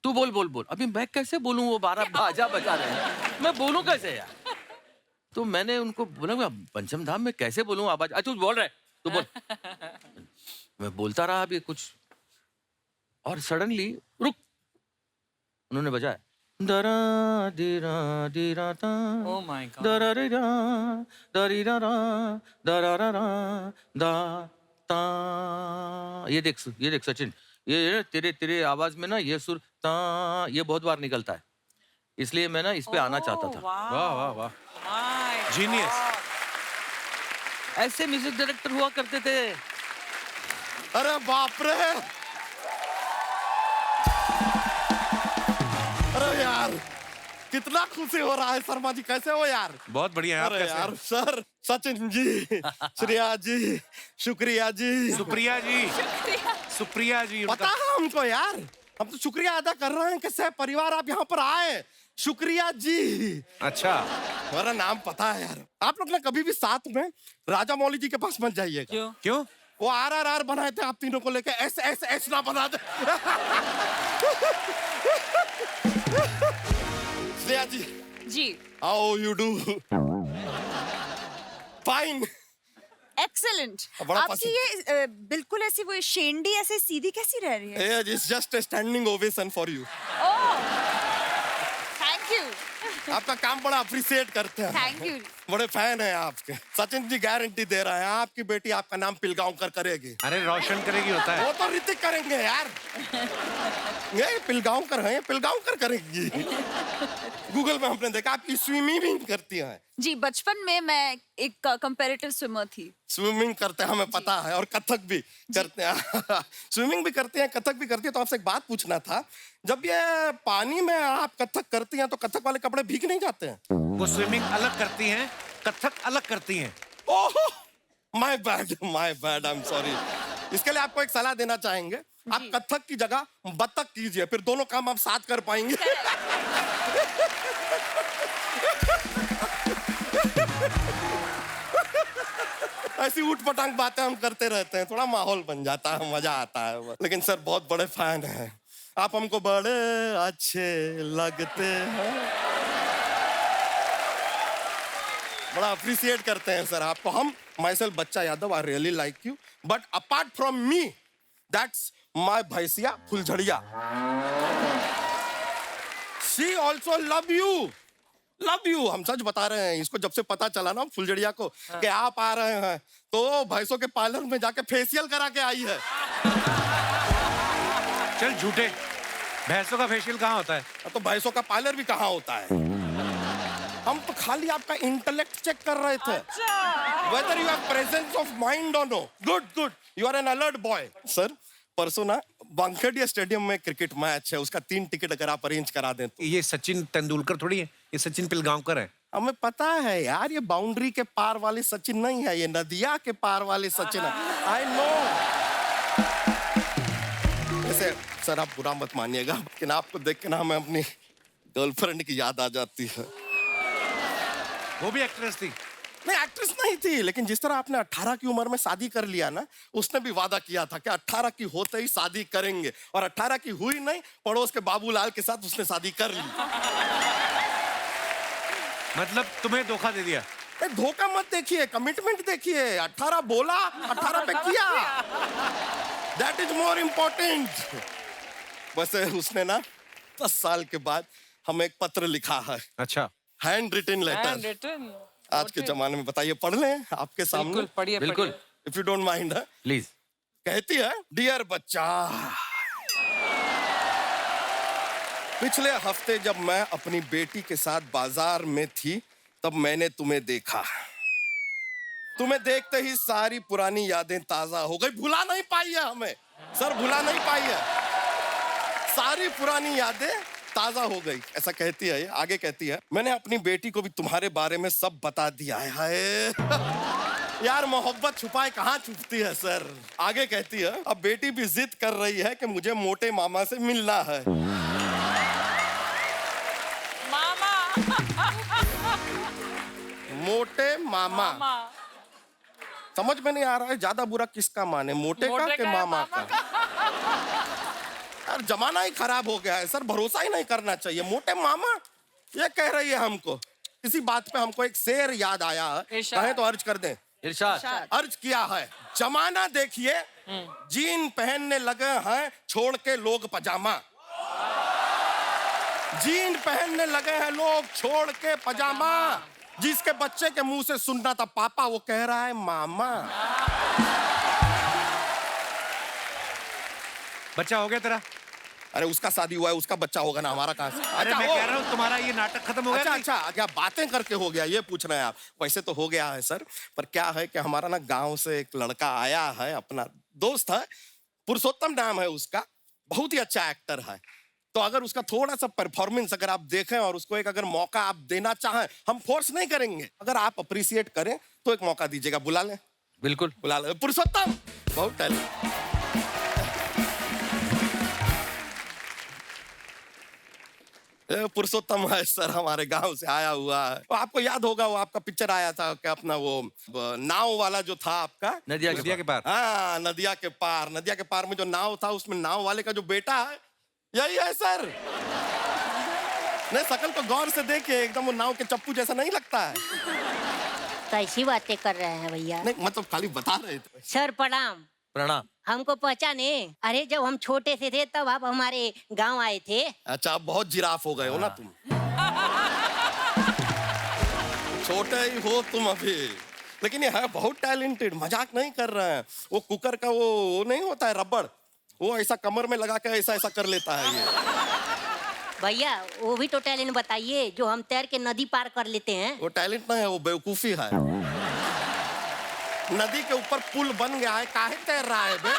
तू बोल बोल बोल। अभी मैं कैसे बोलूं? वो 12 बाजा बजा रहे हैं, मैं बोलूं कैसे यार? तो मैंने उनको बोला पंचम धाम में कैसे बोलूं आवाज? तू बोल रहा है, तू बोल। मैं बोलता रहा अभी कुछ, और सडनली रुक, उन्होंने बजाया दरा दिरा दिरा ता Oh my God. दरा रे रा दरी रा रा दरा रा रा दा ता। ये देख सचिन, ये तेरे तेरे आवाज में ना ये सुर ता ये बहुत बार निकलता है, इसलिए मैं ना इस पे आना चाहता था। वाह वाह वाह। जीनियस। ऐसे म्यूजिक डायरेक्टर हुआ करते थे। अरे बाप रे, अरे यार कितना खुशी हो रहा है। शर्मा जी कैसे हो यार? बहुत बढ़िया है। आप अरे कैसे यार हैं? सर, सचिन जी, श्रेया जी, शुक्रिया जी। सुप्रिया जी, सुप्रिया जी, पता है हमको यार, हम तो शुक्रिया अदा कर रहे हैं कि सह परिवार आप यहाँ पर आए। शुक्रिया जी। अच्छा, हमारा नाम पता है यार। आप लोग ना कभी भी साथ में राजा मौली जी के पास मत जाइएगा। क्यों? क्यों? वो RRR बनाए थे आप तीनों को लेके, S ना बना दे। श्रेया जी, जी how you do? Fine. Excellent. बड़ा आपकी पसंद। ये बिल्कुल ऐसी वो शेंडी ऐसे सीधी कैसी रह रही है? It's just standing ovation for you. Thank you आपका काम बड़ा अप्रिशिएट करते हैं। Thank you. बड़े फैन हैं आपके। सचिन जी गारंटी दे रहे हैं आपकी बेटी आपका नाम पिलगांवकर करेगी। अरे रोशन करेगी होता है। वो तो ऋतिक करेंगे यार। ये पिलगांवकर हैं, पिलगांवकर करेंगी। गूगल में हमने देखा आपकी स्विमिंग करती हैं। जी बचपन में मैं एक कंपैरेटिव स्विमर थी। स्विमिंग करते हैं हमें पता है, और कथक भी करते हैं। स्विमिंग भी करते हैं, कथक भी करती है। तो आपसे एक बात पूछना था, जब ये पानी में आप कथक करती हैं तो कथक वाले कपड़े भीग नहीं जाते हैं? वो स्विमिंग अलग करती हैं, कथक अलग करती हैं। Oh my bad, I am sorry. इसके लिए आपको एक सलाह देना चाहेंगे, आप कथक की जगह बतख कीजिए, फिर दोनों काम आप साथ कर पाएंगे। ऐसी ऊट पटांग बातें हम करते रहते हैं, थोड़ा माहौल बन जाता है, मजा आता है। लेकिन सर बहुत बड़े फैन हैं आप, हमको बड़े अच्छे लगते हैं, बड़ा अप्रिशिएट करते हैं सर आपको हम। माई बच्चा Yadav, I really like you, but apart from me that's my भैंसिया फुलझड़िया, she also love you. Love you, हम सच बता रहे हैं। इसको जब से पता चला ना फुलझड़िया को कि आप आ रहे हैं, तो भैंसों के पार्लर में जाके फेशियल करा के आई है। चल झूठे, भैंसों का फेशियल कहाँ होता है? तो भैंसों का पार्लर भी कहाँ होता है? हम तो खाली आपका इंटेलेक्ट चेक कर रहे थे, whether you have presence of mind और no. Good good, you are an alert boy. Sir परसों ना वानखेड़े स्टेडियम में क्रिकेट मैच है, उसका 3 टिकट अगर आप अरेंज करा दें तो। ये सचिन तेंदुलकर थोड़ी है, ये सचिन पिलगांवकर है। हमें पता है यार, ये बाउंड्री के पार वाले सचिन नहीं है, ये नदिया के पार वाले सचिन है। I know. वैसे सर आप बुरा मत मानिएगा, लेकिन आपको देख के ना हमें अपनी गर्लफ्रेंड की याद आ जाती है। वो भी एक्ट्रेस थी? नहीं, एक्ट्रेस नहीं थी, लेकिन जिस तरह आपने 18 की उम्र में शादी कर लिया ना, उसने भी वादा किया था कि 18 की होते ही शादी करेंगे, और 18 की हुई नहीं, पड़ोस के बाबूलाल के साथ उसने शादी कर ली। मतलब तुम्हें धोखा दे दिया? धोखा मत देखिए, कमिटमेंट देखिए। 18 बोला, 18 पे किया। That is more important. वैसे उसने ना 10 साल के बाद हमें एक पत्र लिखा है। अच्छा। Handwritten letter. Handwritten. आज के जमाने में बताइए, पढ़ लें आपके सामने। बिल्कुल पढ़िए, बिल्कुल। पढ़िए। If you don't mind. Please. कहती है, डियर बच्चा, पिछले हफ्ते जब मैं अपनी बेटी के साथ बाजार में थी, तब मैंने तुम्हें देखा। तुम्हें देखते ही सारी पुरानी यादें ताजा हो गई। भुला नहीं पाई है हमें सर, भुला नहीं पाई है। सारी पुरानी यादें ताजा हो गई, ऐसा कहती है। आगे कहती है, मैंने अपनी बेटी को भी तुम्हारे बारे में सब बता दिया है। हाय यार, मोहब्बत छुपाए कहाँ छुपती है सर। आगे कहती है, अब बेटी भी जिद कर रही है कि मुझे मोटे मामा से मिलना है। मामा। मोटे मामा। समझ में नहीं आ रहा है ज्यादा बुरा किसका माने, मोटे का कि मामा का। यार जमाना ही खराब हो गया है सर, भरोसा ही नहीं करना चाहिए। मोटे मामा ये कह रही है हमको। इसी बात पे हमको एक शेर याद आया है, इरशाद। कहे तो अर्ज कर दें। इरशाद। अर्ज किया है, जमाना देखिए जीन पहनने लगे हैं छोड़ के लोग पजामा। जीन पहनने लगे हैं लोग छोड़ के पजामा। जिसके बच्चे के मुंह से सुनना था पापा, वो कह रहा है मामा। बच्चा हो गया तेरा? अरे उसका शादी हुआ है, उसका बच्चा होगा ना, हमारा कहाँ से? अरे अच्छा, मैं ओ, कह रहा हूँ तुम्हारा ये नाटक खत्म हो गया? अच्छा नहीं? अच्छा, क्या बातें करके हो गया ये पूछ रहे हैं आप? वैसे तो हो गया है सर, पर क्या है कि हमारा ना गांव से एक लड़का आया है, अपना दोस्त है, पुरुषोत्तम नाम है उसका, बहुत ही अच्छा एक्टर है। तो अगर उसका थोड़ा सा परफॉर्मेंस अगर आप देखें और उसको एक अगर मौका आप देना चाहें, हम फोर्स नहीं करेंगे, अगर आप अप्रिशिएट करें तो एक मौका दीजिएगा। बुला लें? बिल्कुल बुला लें। पुरुषोत्तम बहुत टैलेंट। पुरुषोत्तम है सर, हमारे गांव से आया हुआ है। तो आपको याद होगा वो आपका पिक्चर आया था क्या, अपना वो नाव वाला जो था आपका, नदिया नदिया के पार। हाँ नदिया के पार। नदिया के पार में जो नाव था, उसमें नाव वाले का जो बेटा है यही है सर। नहीं, शकल को गौर से देखिए, एकदम वो नाव के चप्पू जैसा नहीं लगता है। कैसी बातें कर रहे हैं भैया? नहीं मतलब खाली बता रहे थे। सर प्रणाम। प्रणाम। हमको पहचाने? अरे जब हम छोटे से थे तब आप हमारे गांव आए थे। अच्छा, आप बहुत जिराफ हो गए हो ना तुम। छोटे ही हो तुम अभी, लेकिन ये है बहुत टैलेंटेड, मजाक नहीं कर रहे हैं। वो कुकर का वो नहीं होता है रबड़, वो ऐसा कमर में लगा के ऐसा ऐसा कर लेता है ये। भैया वो भी तो टैलेंट बताइए जो हम तैर के नदी पार कर लेते हैं। वो टैलेंट नहीं है, वो बेवकूफी है। नदी के ऊपर पुल बन गया है, काहे तैर रहा है बे?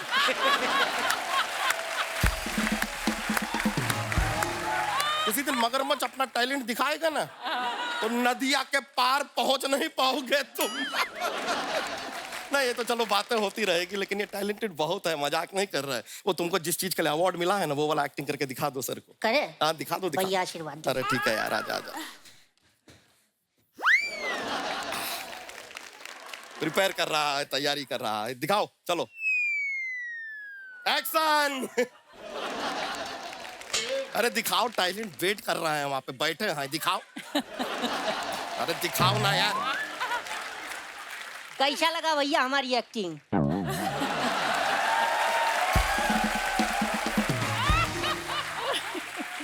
किसी दिन मगरमच्छ अपना टैलेंट दिखाएगा ना, तो नदिया के पार पहुंच नहीं पाओगे तुम। नहीं, ये तो चलो बातें होती रहेगी, लेकिन ये टैलेंटेड बहुत है, मजाक नहीं कर रहा है। वो तुमको जिस चीज के लिए अवार्ड मिला है ना, वो वाला एक्टिंग करके दिखा दो सर को। करे? हाँ दिखा दो, भैया आशीर्वाद दो। अरे ठीक है यार, आजा आजा। प्रिपेयर कर रहा है, तैयारी कर रहा है, दिखाओ चलो। एक्शन। अरे दिखाओ, टैलेंट वेट कर रहा है वहां पे, बैठे हैं, दिखाओ। अरे दिखाओ ना यार। कैसा लगा भैया हमारी एक्टिंग?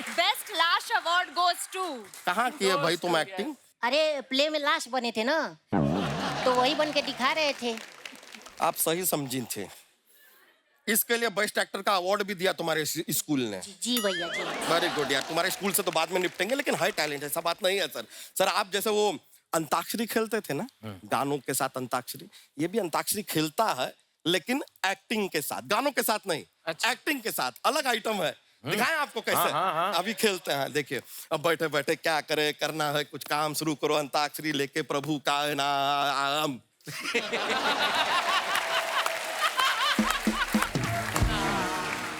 बेस्ट लाश अवार्ड गोज टू। कहाँ की है भाई तुम एक्टिंग? अरे प्ले में लाश बने थे ना, तो वही बन के दिखा रहे थे। आप सही समझी थे। इसके लिए बेस्ट एक्टर का अवार्ड भी दिया तुम्हारे स्कूल ने। जी भैया जी। वेरी गुड यार, तुम्हारे स्कूल से तो बाद में निपटेंगे, लेकिन हाई टैलेंट, ऐसा बात नहीं है सर। सर आप जैसे वो अंताक्षरी खेलते थे ना, गानों के साथ अंताक्षरी, ये भी अंताक्षरी खेलता है, लेकिन एक्टिंग के साथ, गानों के साथ नहीं। अच्छा। एक्टिंग के साथ, अलग आइटम है। दिखाएं आपको कैसे? अभी खेलते हैं, देखिए। अब बैठे बैठे क्या करे, करना है कुछ काम, शुरू करो अंताक्षरी लेके प्रभु का नाम।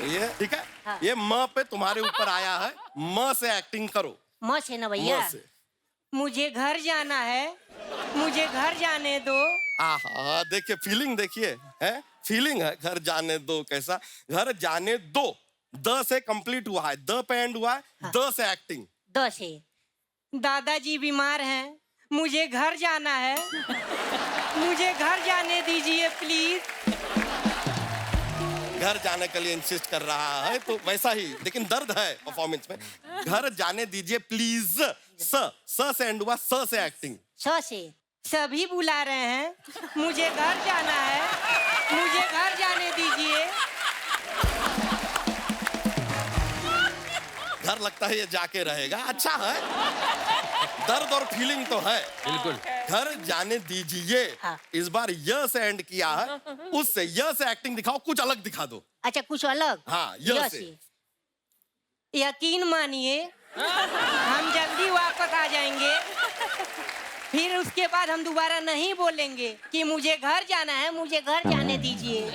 ये ठीक है। ये म पे तुम्हारे ऊपर आया है, म से एक्टिंग करो। म से ना भैया, म से। मुझे घर जाना है, मुझे घर जाने दो। आहा, देखिए फीलिंग, देखिए है फीलिंग है। घर जाने दो कैसा? घर जाने दो, द से कंप्लीट हुआ है, द पे एंड हुआ है, द से एक्टिंग। द से। दादाजी बीमार हैं, मुझे घर जाना है, मुझे घर जाने दीजिए प्लीज। घर जाने के लिए इंसिस्ट कर रहा है, तो वैसा ही, लेकिन दर्द है परफॉर्मेंस में। घर जाने दीजिए प्लीज, स से एंड हुआ, स से एक्टिंग। स से। सभी बुला रहे हैं, मुझे घर जाना है, मुझे घर जाने दीजिए। घर लगता है ये जाके रहेगा, अच्छा है। दर्द और फीलिंग तो है। बिल्कुल। घर जाने दीजिए। हाँ। इस बार य से एंड किया है, उससे य से एक्टिंग दिखाओ, कुछ अलग दिखा दो। अच्छा कुछ अलग। हाँ, य से। यकीन मानिए, हम जल्दी वापस आ जाएंगे। फिर उसके बाद हम दोबारा नहीं बोलेंगे कि मुझे घर जाना है, मुझे घर जाने दीजिए।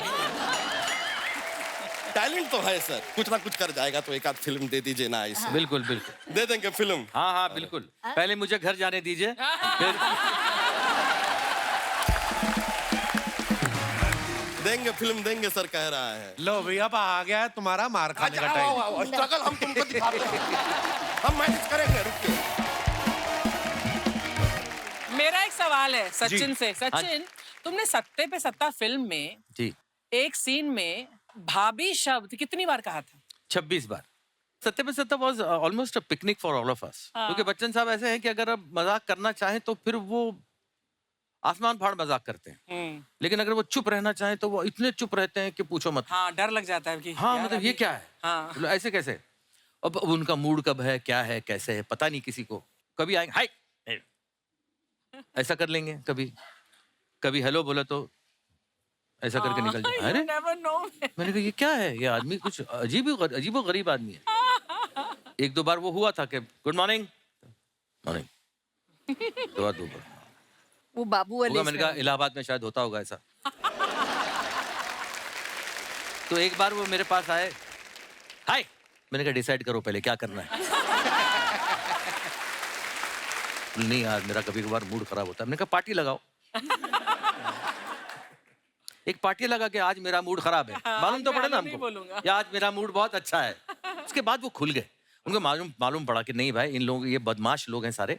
टैलेंट तो है सर, कुछ ना कुछ कर जाएगा, तो एक आध फिल्म दे दीजिए ना इसे। बिल्कुल बिल्कुल दे देंगे फिल्म। हाँ हाँ बिल्कुल। पहले मुझे घर जाने दीजिए, फिर देंगे फिल्म देंगे सर, कह रहा है। लो भैया, अब आ गया है तुम्हारा मार खाने का टाइम। स्ट्रगल हम तुमको दिखाते हैं, हम मैनेज करेंगे, रुकिए। मेरा एक सवाल है सचिन जी। से। सचिन, तुमने सत्ते पे सत्ता फिल्म में जी एक सीन में भाभी शब्द कितनी बार कहा था? 26 बार। सत्ते पे सत्ता was almost a picnic for all of us. क्योंकि बच्चन साहब ऐसे हैं कि अगर अब मजाक करना चाहें तो फिर वो आसमान फाड़ मजाक करते हैं, लेकिन अगर वो चुप रहना चाहें तो वो इतने चुप रहते हैं कि पूछो मत। हाँ, डर लग जाता है कि हाँ यार मतलब ये अभी- क्या है, हाँ। मतलब ऐसे कैसे। अब उनका मूड कब है, क्या है, कैसे है, पता नहीं किसी को। कभी आएंगे हाय ऐसा कर लेंगे, कभी कभी हेलो बोला तो ऐसा करके निकल जाए। You अरे never know। मैंने कहा ये क्या है, ये आदमी कुछ अजीब व गरीब आदमी है। एक दो बार वो हुआ था कि गुड मॉर्निंग मॉर्निंग, दो बार वो बाबू वाले मैंने कहा इलाहाबाद में शायद होता होगा ऐसा। तो एक बार वो मेरे पास आए, हाय, मैंने कहा डिसाइड करो पहले क्या करना है। नहीं यार, मेरा कभी कभार मूड खराब होता है। मैंने कहा पार्टी लगाओ। एक पार्टी लगा के आज मेरा मूड खराब है, मालूम तो मैं पड़े ना नहीं हमको, बोलूंगा। या आज मेरा मूड बहुत अच्छा है। उसके बाद वो खुल गए, उनको मालूम पड़ा कि नहीं भाई, इन लोगों ये बदमाश लोग हैं सारे,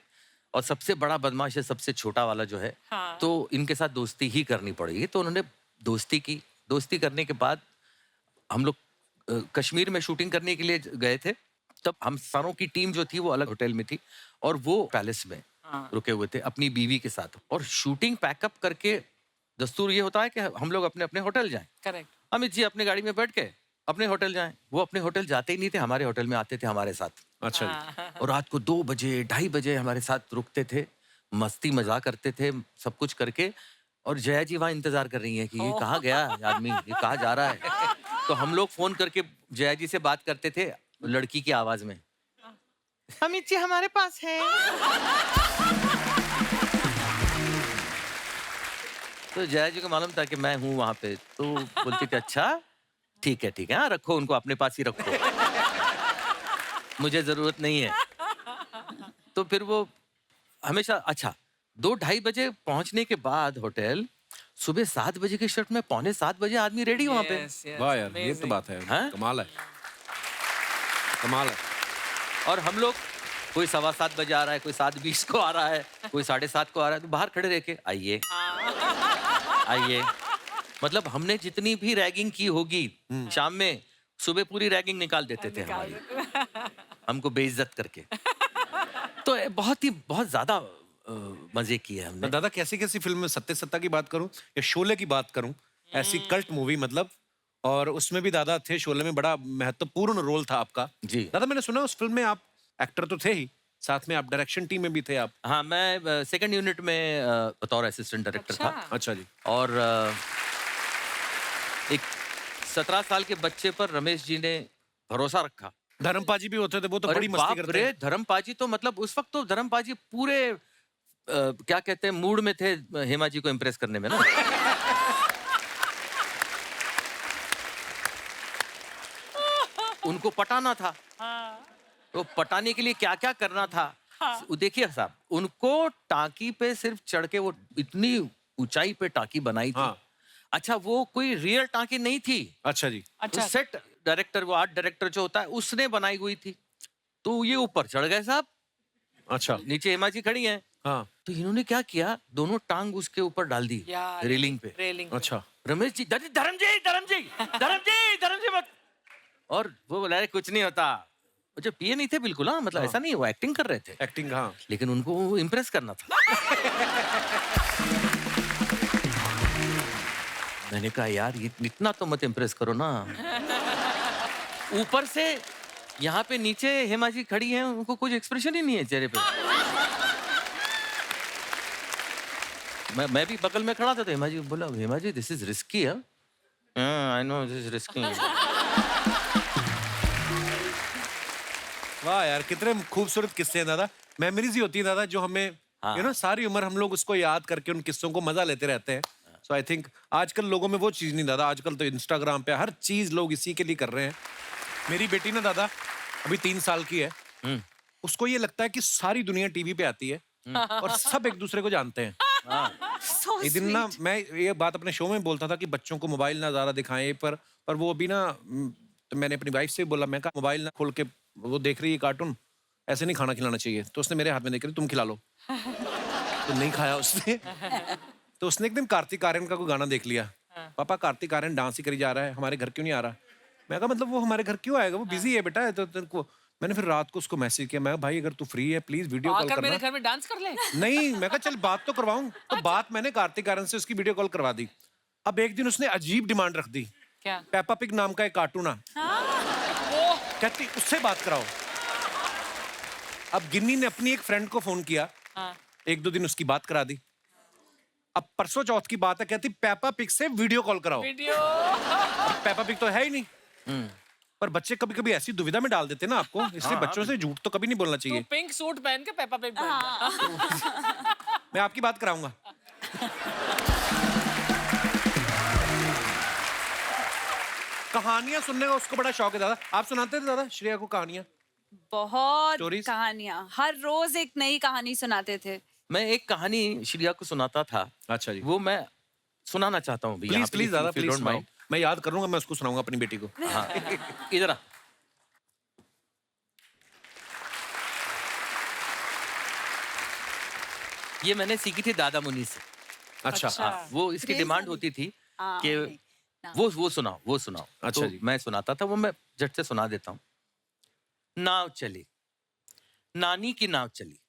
और सबसे बड़ा बदमाश है सबसे छोटा वाला जो है। हाँ। तो इनके साथ दोस्ती ही करनी पड़ेगी। तो उन्होंने दोस्ती की। दोस्ती करने के बाद हम लोग कश्मीर में शूटिंग करने के लिए गए थे। तब हम सारों की टीम जो थी वो अलग होटल में थी और वो पैलेस में रुके हुए थे अपनी बीवी के साथ। और शूटिंग पैकअप करके दस्तूर ये होता है कि हम लोग अपने अपने होटल जाएं। करेक्ट। अमित जी अपनी गाड़ी में बैठ के अपने होटल जाएं। वो अपने होटल जाते ही नहीं थे, हमारे होटल में आते थे हमारे साथ। अच्छा जी। और रात को 2 बजे 2:30 बजे हमारे साथ रुकते थे, मस्ती मजाक करते थे, सब कुछ करके। और जया जी वहाँ इंतजार कर रही हैं कि ये कहाँ गया आदमी, ये कहाँ जा रहा है। तो हम लोग फोन करके जया जी से बात करते थे लड़की की आवाज में, अमित जी हमारे पास है। तो जया जी को मालूम था कि मैं हूँ वहां पे, तो बोलती थी अच्छा ठीक है हाँ, रखो उनको अपने पास ही रखो, मुझे जरूरत नहीं है। तो फिर वो हमेशा अच्छा 2-2:30 बजे पहुंचने के बाद होटल, सुबह 7 बजे की शिफ्ट में 6:45 बजे आदमी रेडी वहां पे। Yes, yes, वाह यार, ये तो amazing। बात है, हैं? कमाल है, कमाल है। और हम लोग कोई 7:15 बजे आ रहा है, कोई 7:20 को आ रहा है, कोई 7:30 को आ रहा है, तो बाहर खड़े रह के आइए आइए। मतलब हमने जितनी भी रैगिंग की होगी शाम में, सुबह पूरी रैगिंग निकाल देते थे हमारी, हमको बेइज्जत करके। तो बहुत ज्यादा मजे किए हमने। दादा कैसी कैसी फिल्म में, सत्ते सत्ता की बात करूं या शोले की बात करूं, ऐसी कल्ट मूवी मतलब, और उसमें भी दादा थे। शोले में बड़ा महत्वपूर्ण रोल था आपका जी। दादा। मैंने सुना उस फिल्म में आप एक्टर तो थे ही, साथ में आप डायरेक्शन टीम में भी थे आप। हाँ, मैं सेकंड यूनिट में बतौर असिस्टेंट डायरेक्टर था। अच्छा जी। और एक 17 साल के बच्चे पर रमेश जी ने भरोसा रखा। धर्मपाजी भी होते थे, वो तो अरे बड़ी मस्ती बाप करते रे, हैं। धर्मपाजी तो मतलब उस वक्त तो धर्मपाजी पूरे क्या कहते हैं मूड में थे हेमा जी को इम्प्रेस करने में ना। उनको पटाना था, तो पटाने के लिए क्या क्या करना था। देखिए साहब, उनको टाकी पे सिर्फ चढ़ के, वो इतनी ऊंचाई पे टाकी बनाई थी। हाँ। अच्छा, वो कोई रियल टाकी नहीं थी। अच्छा जी। अच्छा। सेट डायरेक्टर, वो आर्ट डायरेक्टर जो होता है, उसने बनाई हुई थी। तो ये ऊपर चढ़ गए साहब, अच्छा। नीचे हेमा जी खड़ी हैं। हाँ। तो इन्होंने क्या किया, दोनों टांग उसके ऊपर डाल दी यार, रेलिंग पे। रेलिंग। अच्छा। रमेश जी, धर्म जी मत। और वो बोला, कुछ नहीं होता। वो जो पिए नहीं थे बिल्कुल, हाँ, मतलब ऐसा नहीं, वो एक्टिंग कर रहे थे। एक्टिंग, हाँ। लेकिन उनको इम्प्रेस करना था। मैंने कहा यार, ये इतना तो मत इम्प्रेस करो ना। ऊपर से यहाँ पे नीचे हेमा जी खड़ी हैं, उनको कुछ एक्सप्रेशन ही नहीं है चेहरे पे। मैं भी बगल में खड़ा था, तो हेमा जी बोला, Hema ji this is risky है। I know this is risky. वाह यार, कितने खूबसूरत किस्से हैं दादा। मेमोरीज ही होती है दादा, जो हमें हाँ। यू नो सारी उम्र हम लोग उसको याद करके उन किस्सों को मजा लेते रहते हैं। सो आई थिंक आजकल लोगों में वो चीज नहीं दादा। आजकल तो इंस्टाग्राम पे हर चीज लोग इसी के लिए कर रहे हैं। मेरी बेटी ना दादा अभी 3 साल की है। उसको ये लगता है कि सारी दुनिया टीवी पे आती है और सब एक दूसरे को जानते हैं। एक दिन ना मैं ये बात अपने शो में बोलता था कि बच्चों को मोबाइल ना ज्यादा दिखाएं, पर वो अभी ना, तो मैंने अपनी वाइफ से बोला, मैं कहा मोबाइल ना खोल के, वो देख रही है कार्टून, ऐसे नहीं खाना खिलाना चाहिए। तो उसने मेरे हाथ में देख रही, तुम खिला लो। तो नहीं खाया उसने। तो उसने एक दिन कार्तिक आर्यन का कोई गाना देख लिया। पापा कार्तिक आर्यन डांस ही करी जा रहा है, हमारे घर क्यों नहीं आ रहा? मैं कहा मतलब वो हमारे घर क्यों आएगा, वो बिजी है बेटा। तो तेरे को, मैंने फिर रात को उसको मैसेज किया, मैं भाई अगर तू फ्री है प्लीज वीडियो कॉल आकर मेरे करना। घर में डांस कर ले। नहीं, मैं कहा चल बात तो करवाऊं। तो बात मैंने कार्तिक आर्यन से उसकी वीडियो कॉल करवा दी। अब एक दिन उसने अजीब डिमांड रख दी। क्या? पेपा पिग नाम का एक कार्टून है, कहती उससे बात कराओ। अब गिन्नी ने अपनी एक फ्रेंड को फोन किया, 1-2 दिन उसकी बात करा दी। अब परसों चौथ की बात है, कहती पेपा पिग से वीडियो कॉल कराओ। वीडियो। पेपा पिग तो है ही नहीं। पर बच्चे कभी कभी ऐसी दुविधा में डाल देते ना आपको, इसलिए बच्चों से झूठ तो कभी नहीं बोलना चाहिए। तू पिंक सूट पहन के पेपा पिग पहन। मैं आपकी बात कराऊंगा। कहानियां सुनने का उसको बड़ा शौक है दादा। आप सुनाते थे दादा श्रेया को कहानियां? बहुत Stories? कहानियां, हर रोज एक नई कहानी सुनाते थे। मैं एक कहानी श्रेया को सुनाता था। अच्छा जी। वो मैं सुनाना चाहता हूँ भैया। प्लीज प्लीज दादा, प्लीज माइंड। मैं याद करूंगा, मैं उसको सुनाऊंगा अपनी बेटी को। हाँ, इधर आ। ये मैंने सीखी थी दादा मुनि से। अच्छा। हाँ, वो इसकी डिमांड होती थी कि वो सुनाओ। अच्छा तो जी। मैं सुनाता था, वो मैं झट से सुना देता हूँ। नाव चली, नानी की नाव चली,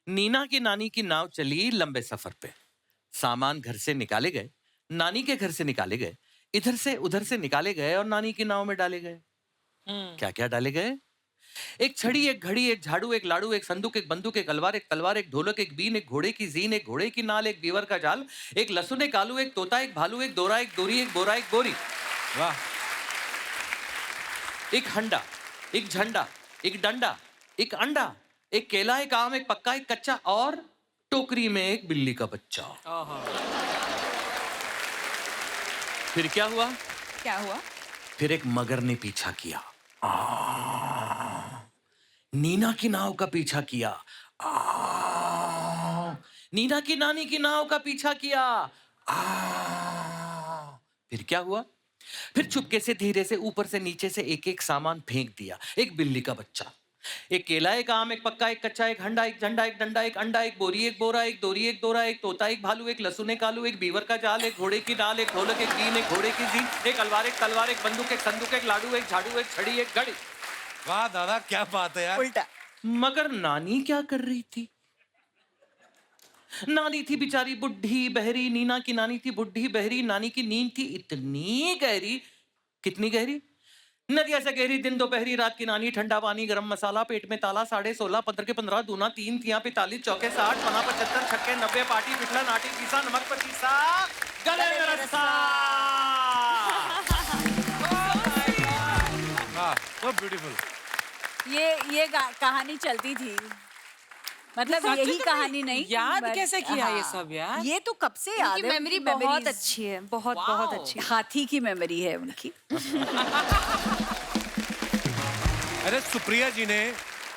नीना की नानी की नाव चली लंबे सफर पे। सामान घर से निकाले गए, नानी के घर से निकाले गए, इधर से उधर से निकाले गए और नानी की नाव में डाले गए। क्या क्या डाले गए? एक छड़ी, एक घड़ी, एक झाड़ू, एक लाड़ू, एक संदूक, एक बंदूक, एक अलवार, एक तलवार, एक ढोलक, एक बीन, एक घोड़े की जीन, एक घोड़े की नाल, एक बीवर का जाल, एक लहसुन, एक आलू, एक तोता, एक भालू, एक दोरा, एक दोरी, एक बोरा, एक बोरी। वाह। एक हंडा, एक झंडा, एक डंडा, एक अंडा, एक केला, एक आम, एक पक्का, एक कच्चा और टोकरी में एक बिल्ली का बच्चा। फिर क्या हुआ? क्या हुआ? फिर एक मगर ने पीछा किया। नीना की नाव का पीछा किया। नीना की नानी की नाव का पीछा किया। फिर क्या हुआ? फिर चुपके से धीरे से ऊपर से नीचे से एक एक सामान फेंक दिया। एक बिल्ली का बच्चा, एक केला, एक आम, एक पक्का, एक कच्चा, एक हंडा, एक झंडा, एक डंडा, एक अंडा, एक बोरी, एक बोरा, एक दोरी, एक दोरा, एक तोता, एक भालू, एक लहसुन, एक आलू, एक बीवर का जाल, एक घोड़े की नाल, एक ढोलक, एक बीन, एक घोड़े की जीन, एक अलवार, एक तलवार, एक बंदूक, एक संदूक, एक लाडू, एक झाड़ू, एक छड़ी, एक घड़ी। वाह दादा, क्या बात है यार। उल्टा। मगर नानी क्या कर रही थी? नानी थी बेचारी बुढ़ी बहरी। नीना की नानी थी बुढ़ी बहरी। नानी की नींद थी इतनी गहरी। कितनी गहरी? नदिया से गहरी। दिन दोपहरी, रात की नानी, ठंडा पानी, गरम मसाला, पेट में ताला, 16.5, 15 के 15, दूना 3, 3 45, चौके 60, 75, छक्के 90, पाटी पिछला, नाटी पीसा, नमक पतीसा, गले में रस्सा। वाह, so beautiful. ये कहानी चलती थी, मतलब यही कहानी नहीं। याद but- कैसे किया ये हाँ, सब यार? ये तो कब से याद है। मेमोरी उनकी बहुत memories अच्छी है, बहुत बहुत अच्छी। हाथी की मेमोरी है उनकी। अरे सुप्रिया जी ने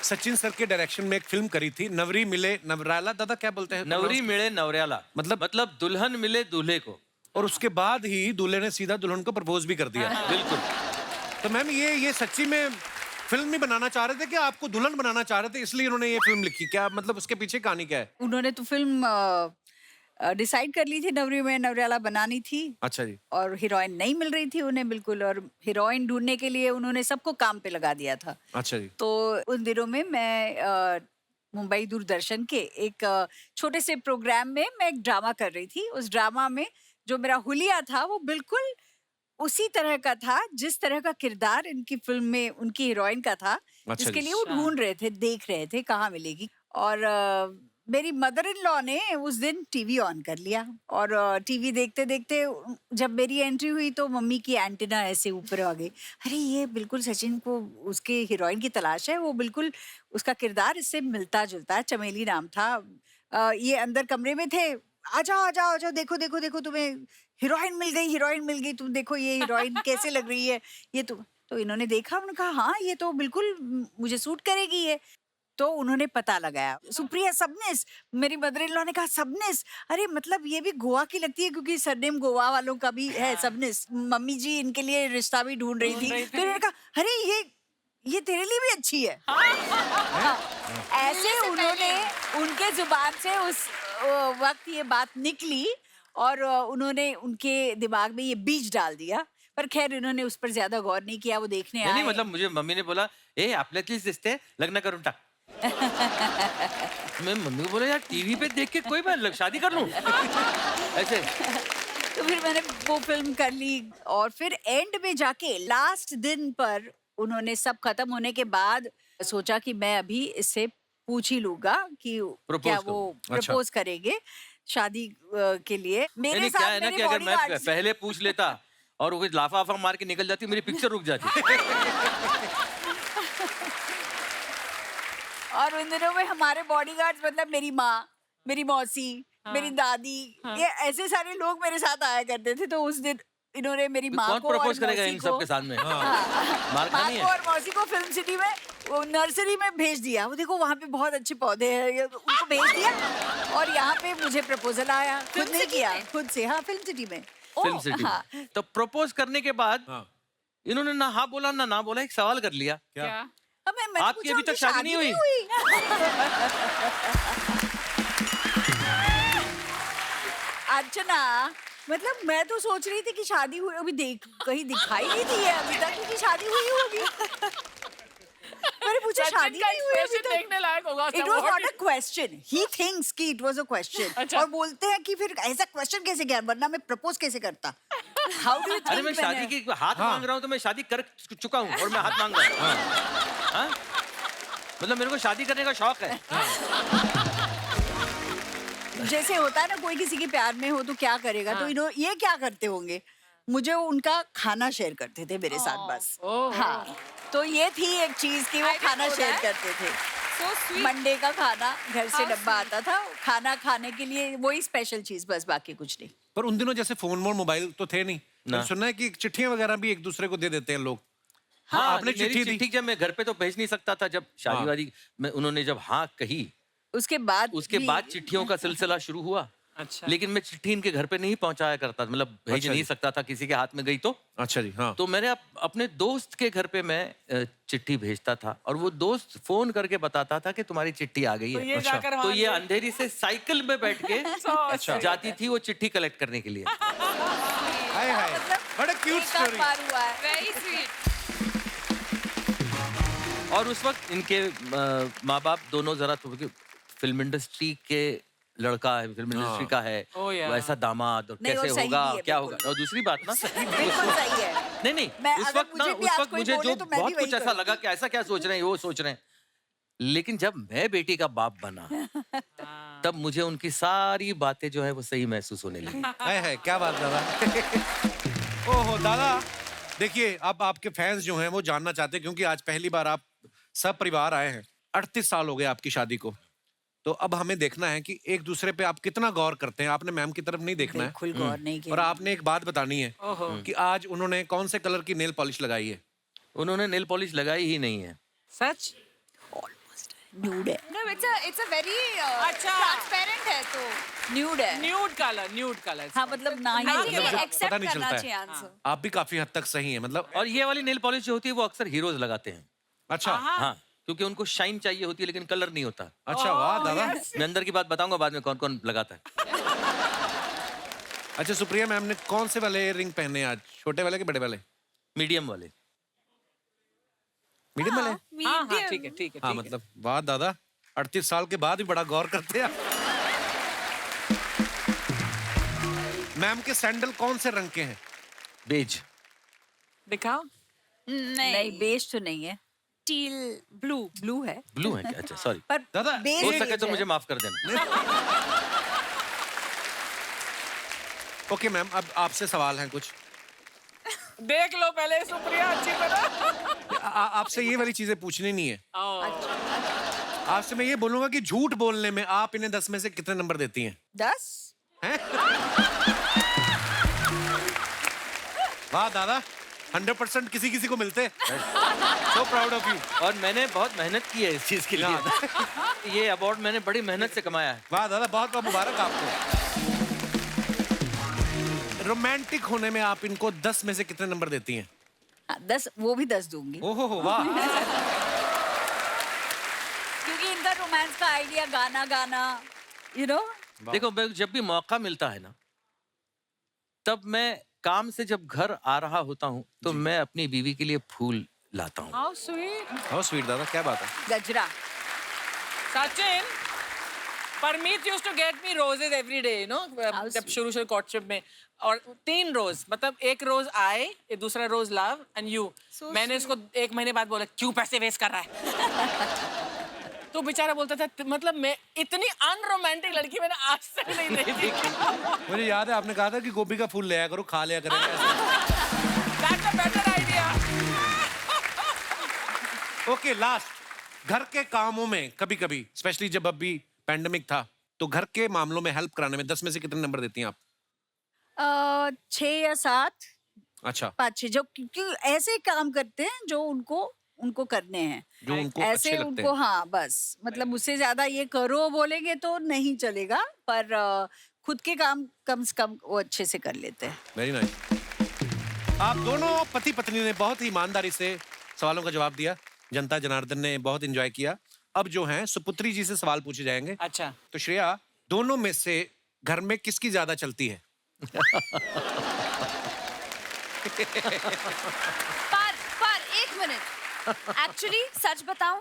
सचिन सर के डायरेक्शन में एक फिल्म करी थी, नवरी मिले नवराला। दादा क्या बोलते हैं? नवरी मिले नवरेला, मतलब दुल्हन मिले दूल्हे को। और उसके बाद ही दूल्हे ने सीधा दुल्हन को प्रपोज भी कर दिया। बिल्कुल। तो मैम ये सच्ची में फिल्म नहीं बनाना चाह रहे थे कि आपको दुल्हन बनाना चाह रहे थे, इसलिए उन्होंने ये फिल्म लिखी? क्या मतलब उसके पीछे कहानी क्या है? उन्होंने तो फिल्म डिसाइड कर ली थी, नवरी में नवरेला बनानी थी। अच्छा जी। और हीरोइन नहीं मिल रही थी उन्हें बिल्कुल, और हीरोइन ढूंढने के लिए उन्होंने सबको काम पे लगा दिया था। अच्छा जी। तो उन दिनों में मैं मुंबई दूरदर्शन के एक छोटे से प्रोग्राम में मैं एक ड्रामा कर रही थी। उस ड्रामा में जो मेरा हुलिया था वो बिल्कुल उसी तरह का था जिस तरह का किरदार इनकी फिल्म में उनकी हीरोइन का था, जिसके लिए वो ढूंढ रहे थे, देख रहे थे कहाँ मिलेगी। और मेरी मदर इन लॉ ने उस दिन टीवी ऑन कर लिया, और टीवी देखते देखते जब मेरी एंट्री हुई तो मम्मी की एंटीना ऐसे ऊपर आ गई। अरे ये बिल्कुल सचिन को उसके हीरोइन की तलाश है, वो बिल्कुल उसका किरदार इससे मिलता जुलता है। चमेली नाम था। ये अंदर कमरे में थे, आ जाओ आ जाओ आ जाओ, देखो देखो देखो तुम्हें हीरोइन मिल गई, हीरोइन मिल गई, तुम देखो ये हीरोइन कैसे लग रही है ये। तो इन्होंने देखा, उन्होंने कहा हाँ ये तो बिल्कुल मुझे सूट करेगी ये। तो उन्होंने पता लगाया, सुप्रिया सबनिस। मेरी मदर इन लॉ ने कहा सबनिस, अरे मतलब ये भी गोवा की लगती है क्योंकि सरनेम गोवा वालों का भी है सबनिस। मम्मी जी इनके लिए रिश्ता भी ढूंढ रही थी। फिर उन्होंने कहा अरे ये तेरे लिए भी अच्छी है। हाँ, ऐसे उन्होंने उनके जुबान से उस वक्त ये बात निकली, और उन्होंने उनके दिमाग में ये बीज डाल दिया। पर खैर इन्होंने उस पर ज्यादा गौर नहीं किया, वो देखने आए। नहीं मतलब मुझे मम्मी ने बोला ए आपल्यातलीच दिसते, लग्न करून टाक। मैं मम्मी को बोला यार टीवी पे देख के कोई मैं शादी कर लूं ऐसे। तो फिर मैंने वो फिल्म कर ली, और फिर एंड में जाके लास्ट दिन पर उन्होंने सब खत्म होने के बाद सोचा कि मैं अभी इससे पूछ ही लूंगा कि क्या वो प्रपोज करेंगे शादी के लिए। मेरे नहीं, साथ क्या है ना मेरे कि अगर मैं bodyguards- पहले पूछ लेता और वो कुछ लाफा वाफा मार के निकल जाती, मेरी पिक्चर रुक जाती। और उन दिनों में हमारे बॉडीगार्ड्स मतलब मेरी माँ, मेरी मौसी, मेरी दादी, ये ऐसे सारे लोग मेरे साथ आया करते थे। तो उस दिन इन्होंने मेरी माँ कौन को और प्रपोज करेगा मौसी इन को, सब के सामने? मार माँ खानी को है। और मौसी को फिल्म सिटी में वो नर्सरी में भेज दिया। वो देखो वहाँ पे बहुत अच्छे पौधे हैं, उनको भेज दिया। और यहाँ पे मुझे प्रपोजल आया, खुद नहीं किया, खुद से। हाँ, फिल्म सिटी में। फिल्म सिटी हाँ। में। तो प्रपोज करने के बाद इन्होंने ना हाँ बोला ना बोला, एक सवाल कर लिया। क्या? मैंने आपकी पूछा, अभी तक उनकी शादी नहीं हुई? अर्चना, मतलब मैं तो सोच रही थी कि शादी हुई, अभी कहीं दिखाई नहीं दी है अभी तक कि शादी हुई होगी। मैंने पूछा शादी नहीं हुई अभी तक। देखने लायक होगा। It was not a question. He thinks कि it was a question. और बोलते हैं कि फिर ऐसा क्वेश्चन कैसे किया, वरना मैं प्रपोज कैसे करता? How do you think? अरे मैं शादी की हाथ मांग रहा हूँ तो मैं शादी कर चुका हूँ और मैं हाथ मांग रहा हूँ। हाँ? मतलब मेरे को शादी करने का शौक है। जैसे होता है ना, कोई किसी के प्यार में हो तो क्या करेगा, तो ये क्या करते होंगे, मुझे उनका खाना शेयर करते थे मेरे साथ बस। हाँ, तो ये थी एक चीज कि वो खाना शेयर करते थे। So sweet. मंडे का खाना घर से डब्बा आता था, खाना खाने के लिए वही स्पेशल चीज, बस बाकी कुछ नहीं। पर उन दिनों जैसे फोन वोन मोबाइल तो थे नहीं, ना। मैंने सुना है कि चिट्ठियां वगैरह भी एक दूसरे को दे देते हैं लोग। हाँ, आपने मेरी चिट्ठी दी? चिट्ठी जब मैं घर पे तो भेज नहीं सकता था, जब शादी हाँ। वादी में उन्होंने जब हाँ कही, उसके बाद भी- चिट्ठियों का सिलसिला शुरू हुआ। अच्छा। लेकिन मैं चिट्ठी इनके घर पे नहीं पहुंचाया करता, मतलब भेज अच्छा नहीं जी। सकता था, किसी के हाथ में गई तो। अच्छा जी। हाँ। तो मैंने अपने दोस्त के घर पे मैं चिट्ठी भेजता था, और वो दोस्त फोन करके बताता था कि तुम्हारी चिट्ठी आ गई तो है। ये जाकर तो वहाँ ये अंधेरी से साइकिल में बैठ के अच्छा। जाती थी वो चिट्ठी कलेक्ट करने के लिए। हाय हाय, बड़ा क्यूट एक आध स्टोरी। बार हुआ है। Very sweet. और उस वक्त इनके माँ बाप दोनों जरा फिल्म इंडस्ट्री के लड़का है, फिल्म इंडस्ट्री का है, Oh, yeah. वैसा दामाद, और नहीं, कैसे वो सही होगा, भी है, क्या बिल्कुल। होगा। और दूसरी बात ना, बिल्कुल सही है। नहीं नहीं, मैं उस अगर वक्त ना, मुझे भी उस आज वक्त कोई मुझे बोले जो तो मैं भी बहुत वही कुछ ऐसा करूंगी। लगा कि ऐसा क्या सोच रहे हैं, वो सोच रहे हैं। लेकिन जब मैं बेटी का बाप बना, तब मुझे उनकी सारी बातें जो है वो सही महसूस होने लगी। हाय हाय, क्या बात दादा। ओहो दादा, देखिए अब आपके फैंस जो हैं वो जानना चाहते हैं, क्योंकि आज पहली बार आप सब परिवार आए हैं। 38 साल हो गए आपकी शादी को, तो अब हमें देखना है कि एक दूसरे पे आप कितना गौर करते हैं। आपने मैम की तरफ नहीं देखना है बिल्कुल गौर नहीं किया। और आपने एक बात बतानी है कि आज उन्होंने कौन से कलर की नेल पॉलिश लगाई है। उन्होंने नेल पॉलिश लगाई ही नहीं है। सच? न्यूड है, No, it's a very अच्छा। transparent है तो न्यूड है। Nude colour. हाँ मतलब ना ही I मतलब think मुझे accept पता नहीं करना चलता चाहिए है। आंसर। आप भी काफी हद तक सही है मतलब। और ये वाली नेल पॉलिश जो होती है वो अक्सर हीरोज लगाते हैं। अच्छा हाँ, क्योंकि उनको शाइन चाहिए होती है लेकिन कलर नहीं होता। अच्छा, वाह दादा। मैं अंदर की बात बताऊंगा बाद में कौन कौन लगाता है। अच्छा सुप्रिया मैम ने कौन से वाले रिंग पहने आज, छोटे वाले के बड़े वाले? मीडियम वाले। मीडियम वाले? हाँ, ठीक है। हाँ मतलब वाह दादा, 38 साल के बाद भी बड़ा गौर करते हैं। मैम के सैंडल कौन से रंग के हैं? बेज। दिखाओ। नहीं बेज तो नहीं है, टील ब्लू है। ब्लू है क्या? अच्छा सॉरी। पर दादा, बेज हो बेज सके तो है। मुझे माफ कर देना। ओके मैम, अब आपसे सवाल हैं कुछ। देख लो पहले सुप्रिया अच्छी तरह। आपसे ये वाली चीजें पूछनी नहीं है। अच्छा। आपसे मैं ये बोलूंगा कि झूठ बोलने में आप इन्हें 10 में से कितने नंबर देती हैं? 10। वाह दादा, 100% किसी किसी को मिलते। So proud of you. और मैंने बहुत मेहनत की है इस चीज के लिए। ये अवार्ड मैंने बड़ी मेहनत से कमाया है। वाह दादा, बहुत बहुत मुबारक आपको। रोमांटिक होने में आप इनको 10 में से कितने नंबर देती हैं? 10, वो भी 10 दूंगी, ओहो वाह। क्योंकि इनका रोमांस का आइडिया गाना यू नो। देखो मैं जब भी मौका मिलता है ना, तब मैं काम से जब घर आ रहा होता हूँ तो मैं अपनी बीवी के लिए फूल लाता हूँ। How sweet. हाउ स्वीट दादा, क्या बात है। गजरा। Sachin, Parmeet used to get me roses every day, you know, जब शुरू कोर्टशिप में। और 3 रोज, मतलब एक रोज आए, दूसरा रोज लव एंड यू। मैंने इसको 1 महीने बाद बोला क्यों पैसे वेस्ट कर रहा है। तो बेचारा बोलता था मतलब मैं इतनी अनरोमांटिक लड़की मैंने आज तक नहीं देखी। मुझे याद है आपने कहा था कि गोभी का फूल ले आया करो, खा लिया करेंगे। That's a better idea. Okay last, घर के कामों में कभी कभी, स्पेशली जब अभी पैंडेमिक था, तो घर के मामलों में हेल्प कराने में 10 में से कितने नंबर देती हैं आप? 6 या 7। अच्छा, 5-6 जो क्योंकि ऐसे काम करते हैं जो उनको करने हैं, जो उनको ऐसे अच्छे लगते उनको। हैं। हाँ बस, मतलब उससे ज्यादा ये करो बोलेंगे तो नहीं चलेगा, पर खुद के काम कम से कम वो अच्छे से कर लेते हैं। Very nice. आप दोनों पति पत्नी ने बहुत ही ईमानदारी से सवालों का जवाब दिया। जनता जनार्दन ने बहुत एंजॉय किया। अब जो हैं सुपुत्री जी से सवाल पूछे जाएंगे। अच्छा। तो श्रेया, दोनों में से घर में किसकी ज्यादा चलती है? पर 1 मिनट, एक्चुअली सच बताऊं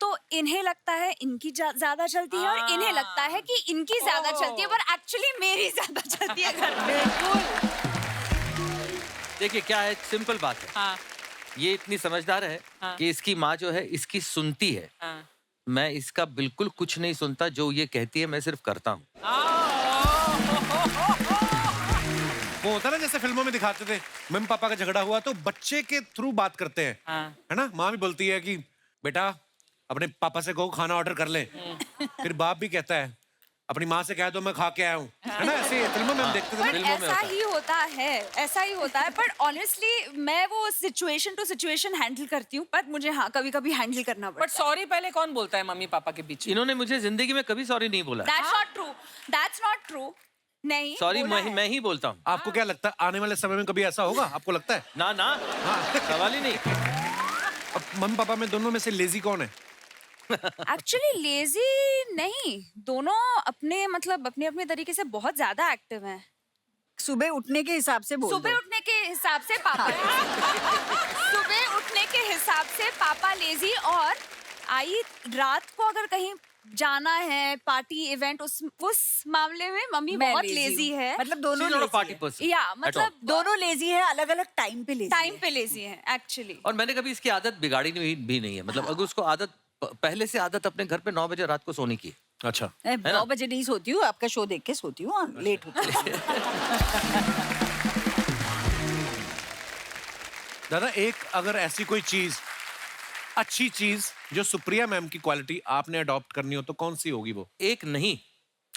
तो इन्हें लगता है इनकी ज्यादा चलती है और इन्हें लगता है कि इनकी ज्यादा चलती है, पर एक्चुअली मेरी ज्यादा चलती है घर में। देखिए क्या है, सिंपल बात है। हाँ। ये इतनी समझदार है कि इसकी माँ जो है इसकी सुनती है। हाँ। मैं इसका बिल्कुल कुछ नहीं सुनता, जो ये कहती है मैं सिर्फ करता हूँ। वो होता ना जैसे फिल्मों में दिखाते थे, मम्मी पापा का झगड़ा हुआ तो बच्चे के थ्रू बात करते हैं। हाँ। है ना, माँ भी बोलती है कि बेटा अपने पापा से कहो खाना ऑर्डर कर ले। फिर बाप भी कहता है अपनी माँ से कह दो मैं खा के आया हूँ। है ना, ऐसे फिल्मों में हम देखते थे। पर फिल्मों में ऐसा होता है। ही होता है, ऐसा ही होता है। पर ऑनेस्टली मैं वो सिचुएशन टू सिचुएशन हैंडल करती हूँ, पर मुझे हाँ कभी कभी हैंडल करना बट पड़ता है। सॉरी पहले कौन बोलता है मम्मी पापा के बीच? इन्होंने मुझे जिंदगी में कभी सॉरी नहीं बोला। That's not true, that's not true. नहीं सॉरी बोला है। मैं ही बोलता हूँ। आपको क्या लगता है आने वाले समय में कभी ऐसा होगा? आपको लगता है? ना ना, सवाल ही नहीं। अब मम्मी पापा में दोनों में से लेजी कौन है? एक्चुअली लेजी नहीं, दोनों अपने मतलब अपने अपने तरीके से बहुत ज्यादा एक्टिव हैं। सुबह उठने के हिसाब से बोल सुबह दो। उठने के हिसाब से पापा सुबह उठने के हिसाब से पापा लेजी, और आई रात को अगर कहीं जाना है पार्टी इवेंट, उस मामले में मम्मी मैं बहुत lazy लेजी हूँ। है। मतलब दोनों She's not a lazy party है। person या at all. मतलब दोनों लेजी है, अलग अलग टाइम पे लेजी टाइम पे लेजी है एक्चुअली। और मैंने कभी इसकी आदत बिगाड़ी भी नहीं है। मतलब अगर उसको आदत पहले से आदत अपने घर पे 9 बजे रात को सोने की है। अच्छा, मैं 9 बजे नहीं सोती हूँ, आपका शो देख के सोती हूँ, लेट होती हूँ। दादा एक अगर ऐसी कोई चीज, अच्छी चीज जो सुप्रिया मैम की क्वालिटी आपने अडॉप्ट करनी हो तो कौन सी होगी वो? एक नहीं,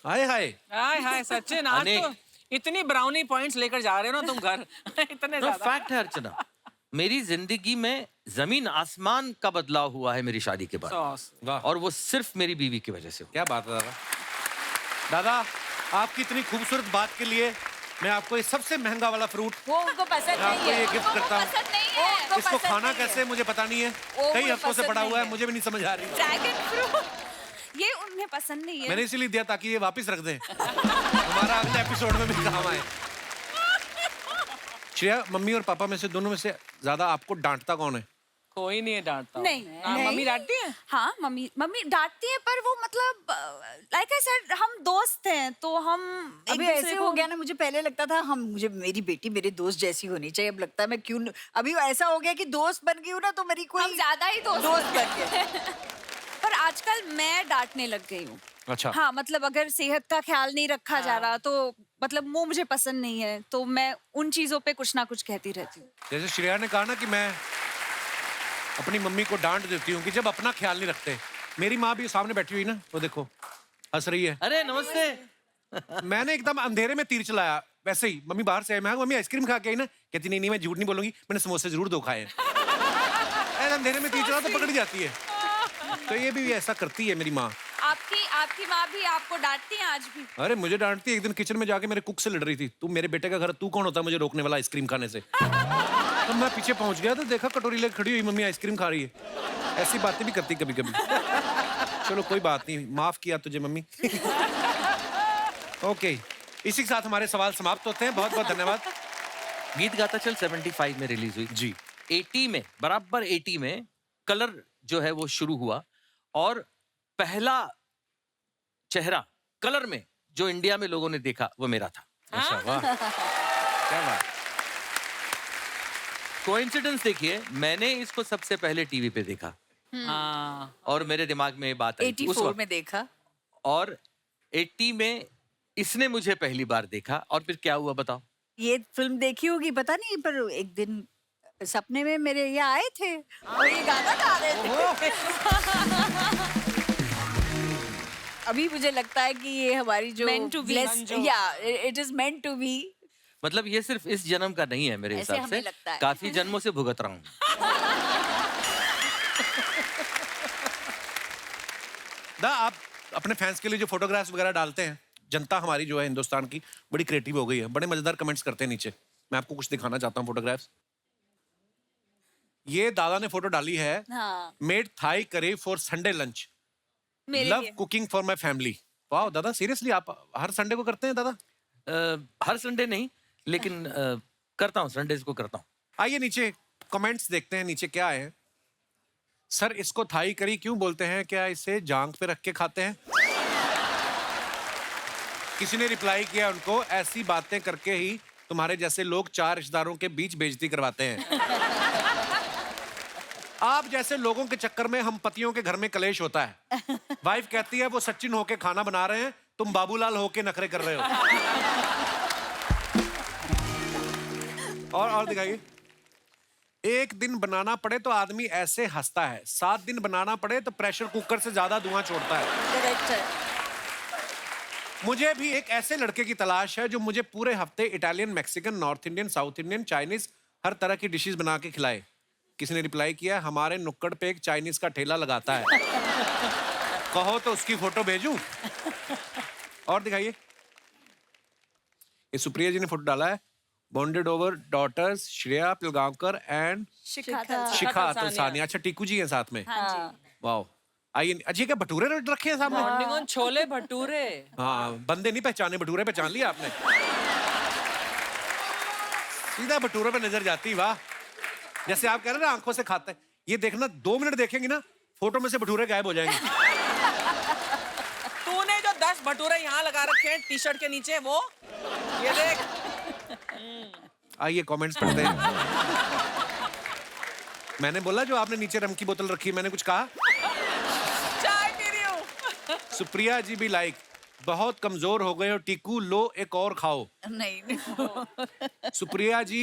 हाय हाय। हाय हाय सचिन, आज अनेक। तो इतनी ब्राउनी पॉइंट्स लेकर जा रहे हो ना तुम घर। इतने ज्यादा। फैक्ट है अर्चना, मेरी जिंदगी में जमीन आसमान का बदलाव हुआ है मेरी शादी के बाद, सॉस। वाह, और वो सिर्फ मेरी बीवी की वजह से हुआ। क्या बात है दादा। दादा आपकी इतनी खूबसूरत बात के लिए मैं आपको ये सबसे महंगा वाला फ्रूट वो उनको पसंद मैं आपको नहीं ये है। गिफ्ट करता हूँ। पसंद नहीं वो है। उनको इसको पसंद खाना नहीं है। कैसे मुझे पता नहीं है, वो कई मुझे हफ्तों से पसंद पड़ा नहीं हुआ है, है। मुझे भी नहीं समझ आ रही। ड्रैगन फ्रूट ये उन्हें पसंद नहीं है। मैंने इसीलिए दिया ताकि ये वापस रख दें, हमारा अगले एपिसोड में भी काम आए। श्रेया, मम्मी और पापा में से दोनों में से ज्यादा आपको डांटता कौन है? कोई नहीं है डांटता। नहीं, हाँ, नहीं। मम्मी डांटती है। हाँ मम्मी डांटती है, पर वो मतलब लाइक आई सेड हम दोस्त हैं तो हम एक अभी दूसरे ऐसे को- हो गया ना, मुझे पहले लगता था हम मुझे मेरी बेटी मेरे दोस्त जैसी होनी चाहिए, अब लगता है मैं क्यों अभी ऐसा हो गया कि दोस्त बन गई हूँ ना तो मेरी कोई हम ज्यादा ही दोस्त बन गए। पर आजकल मैं डांटने लग गई हूँ। अच्छा। हाँ मतलब अगर सेहत का ख्याल नहीं रखा जा रहा तो मतलब वो मुझे पसंद नहीं है, तो मैं उन चीजों पे कुछ ना कुछ कहती रहती हूँ। जैसे श्रेया ने कहा ना कि मैं अपनी मम्मी को डांट देती हूँ कि जब अपना ख्याल नहीं रखते। मेरी माँ भी सामने बैठी हुई ना, वो देखो हंस रही है। अरे नमस्ते। मैंने एकदम अंधेरे में तीर चलाया, वैसे ही मम्मी बाहर से आई, मैं मम्मी आइसक्रीम खा के आई ना, कहती नहीं नहीं मैं झूठ नहीं बोलूंगी, मैंने समोसे जरूर दो खाए हैं। ऐसे अंधेरे में तीर चला तो पकड़ जाती है, तो ये भी ऐसा करती है मेरी माँ। आपकी माँ भी आपको डांटती है आज भी? अरे मुझे डांटती है, एक दिन किचन में जाके मेरे कुक से लड़ रही थी, तू मेरे बेटे का घर, तू कौन होता है मुझे रोकने वाला आइसक्रीम खाने से। तो मैं पीछे पहुंच गया तो देखा कटोरी लेकर खड़ी हुई मम्मी आइसक्रीम खा रही है। ऐसी बातें भी करती कभी कभी। चलो कोई बात नहीं, माफ किया तुझे मम्मी। ओके, इसी के साथ हमारे सवाल समाप्त होते हैं, बहुत बहुत धन्यवाद। गीत गाता चल 75 में रिलीज हुई जी। 80 में, बराबर 80 में कलर जो है वो शुरू हुआ, और पहला चेहरा कलर में जो इंडिया में लोगों ने देखा वो मेरा था। अच्छा वाह, क्या बात। कोइंसिडेंस देखिए, मैंने इसको सबसे पहले टीवी पे देखा हाँ। और मेरे दिमाग में ये बात आई थी उस 84 वक्त। में देखा। और 80 में इसने मुझे पहली बार देखा, और फिर क्या हुआ बताओ? ये फिल्म देखी होगी पता नहीं, पर एक दिन सपने में मेरे यहाँ आए थे और ये गाना गा रहे थे। अभी मुझे लगता है कि ये हमारी जो Meant to be, it is meant to be. मतलब ये सिर्फ इस जन्म का नहीं है मेरे ऐसे हिसाब से, हमें लगता है। काफी जन्मों से भुगत रहा हूँ। आप अपने फैंस के लिए जो फोटोग्राफ्स वगैरह डालते हैं, जनता हमारी जो है हिंदुस्तान की बड़ी क्रिएटिव हो गई है, बड़े मजेदार कमेंट्स करते हैं नीचे। मैं आपको कुछ दिखाना चाहता हूँ फोटोग्राफ्स। ये दादा ने फोटो डाली है, हाँ। Made Thai curry for Sunday lunch, मेरे लव लिए। Cooking for my family. वाह दादा, सीरियसली आप हर संडे को करते हैं दादा? हर संडे नहीं, लेकिन करता हूँ, संडेज को करता हूँ। आइए नीचे कमेंट्स देखते हैं, नीचे क्या है। सर इसको थाई करी क्यों बोलते हैं, क्या इसे जांग पे रख के खाते हैं? किसी ने रिप्लाई किया उनको, ऐसी बातें करके ही तुम्हारे जैसे लोग 4 रिश्तेदारों के बीच बेइज्जती करवाते हैं। आप जैसे लोगों के चक्कर में हम पतियों के घर में कलेश होता है। वाइफ कहती है वो सचिन होके खाना बना रहे हैं, तुम बाबूलाल होके नखरे कर रहे हो। और दिखाइए। एक दिन बनाना पड़े तो आदमी ऐसे हंसता है, 7 दिन बनाना पड़े तो प्रेशर कुकर से ज्यादा धुआं छोड़ता है। करेक्ट है। मुझे भी एक ऐसे लड़के की तलाश है जो मुझे पूरे हफ्ते Italian, Mexican, north Indian, south Indian, Chinese हर तरह की डिशेस बना के खिलाए। किसी ने रिप्लाई किया, हमारे नुक्कड़ पे एक चाइनीज का ठेला लगाता है, कहो तो उसकी फोटो भेजूं। और दिखाइए, ये सुप्रिया जी ने फोटो डाला है, bonded over daughters Shreya Pilgaonkar and Shikha Talsania. अच्छा टीकू जी हैं साथ में। वाह, आइए। अच्छा क्या भटूरे रखे हैं सामने? Morning on chole bhature. हाँ, बंदे नहीं पहचाने, भटूरे पहचान लिया आपने। सीधा भटूरे पे नजर जाती। वाह, जैसे आप कह रहे हैं ना आंखों से खाते हैं, ये देखना 2 मिनट देखेंगे ना, फोटो में से भटूरे गायब हो जाएंगे। तूने जो 10 भटूरे यहाँ लगा रखे हैं टी शर्ट के नीचे, वो ये देख। आइए कमेंट्स पढ़ते हैं। मैंने बोला जो आपने नीचे रम की बोतल रखी, मैंने कुछ कहा? चाय पी रही हूँ। सुप्रिया जी भी लाइक, बहुत कमजोर हो गए हो टीकू, लो एक और खाओ। नहीं सुप्रिया जी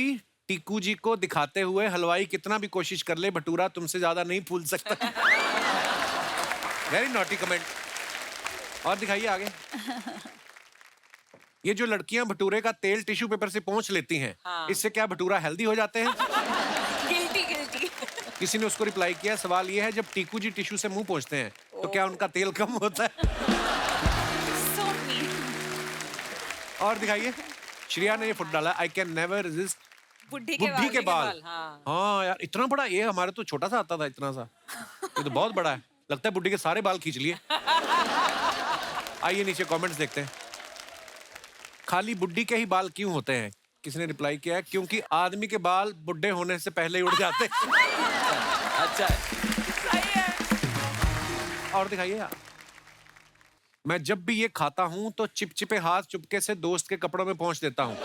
टीकू जी को दिखाते हुए हलवाई कितना भी कोशिश कर ले भटूरा तुमसे ज्यादा नहीं फूल सकता। Very naughty comment. और दिखाइए आगे। ये जो लड़कियां भटूरे का तेल टिश्यू पेपर से पोंछ लेती हैं, इससे क्या भटूरा हेल्दी हो जाते हैं? Guilty guilty. किसी ने उसको रिप्लाई किया, सवाल ये है जब टीकू जी टिश्यू से मुंह पोंछते हैं तो क्या उनका तेल कम होता है? So mean. और दिखाइए, श्रेया ने ये फुट डाला, आई कैन नेवर रेजिस्ट बुढ़ी बुढ़ी के बाल। हाँ। हाँ यार, इतना बड़ा, ये हमारे तो छोटा सा आता था, इतना सा, ये तो बहुत बड़ा है। लगता है बुढ़ी के सारे बाल खींच लिए। आइए नीचे कमेंट्स देखते हैं। खाली बुढ़ी के ही बाल क्यों होते हैं? किसी ने रिप्लाई किया है, क्योंकि आदमी के बाल बुढ़े होने से पहले ही उड़ जाते हैं। अच्छा है। और दिखाइए यार। मैं जब भी ये खाता हूं तो चिपचिपे हाथ चुपके से दोस्त के कपड़ों में पहुंच देता हूं।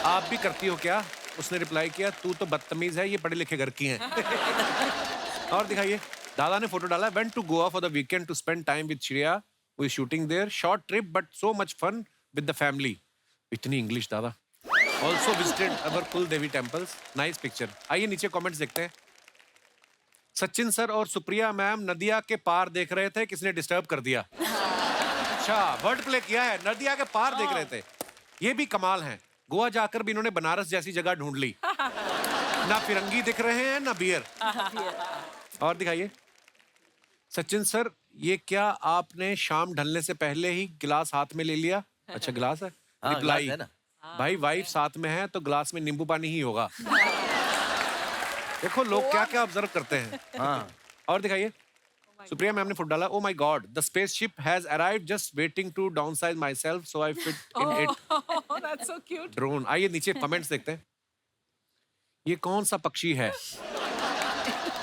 आप भी करती हो क्या? उसने रिप्लाई किया, तू तो बदतमीज है, ये पढ़े लिखे घर की हैं। और दिखाइए, दादा ने फोटो डाला, went to Goa for the weekend to spend time with Shreya, we shooting there, short trip but so much fun with the family. इतनी इंग्लिश दादा। ऑल्सो विजिटेड अवर कुल देवी टेम्पल्स, नाइस पिक्चर। आइए नीचे कमेंट्स देखते हैं। सचिन सर और सुप्रिया मैम नदिया के पार देख रहे थे, किसने डिस्टर्ब कर दिया? अच्छा, वर्ड प्ले किया है, नदिया के पार देख रहे थे। ये भी कमाल है, गोवा जाकर भी इन्होंने बनारस जैसी जगह ढूंढ ली। ना फिरंगी दिख रहे हैं ना बियर। और दिखाइए, सचिन सर ये क्या आपने शाम ढलने से पहले ही गिलास हाथ में ले लिया? अच्छा गिलास है। हाँ, रिप्लाई, ग्लास है ना। भाई वाइफ साथ में है तो ग्लास में नींबू पानी ही होगा। देखो लोग क्या क्या ऑब्जर्व करते हैं। हाँ। और दिखाइए, सुप्रिया मैम ने फुट डाला, oh my god the spaceship has arrived, just waiting to downsize myself so I fit in it. That's so cute. Drone. आइए नीचे कमेंट्स देखते हैं। ये कौन सा पक्षी है?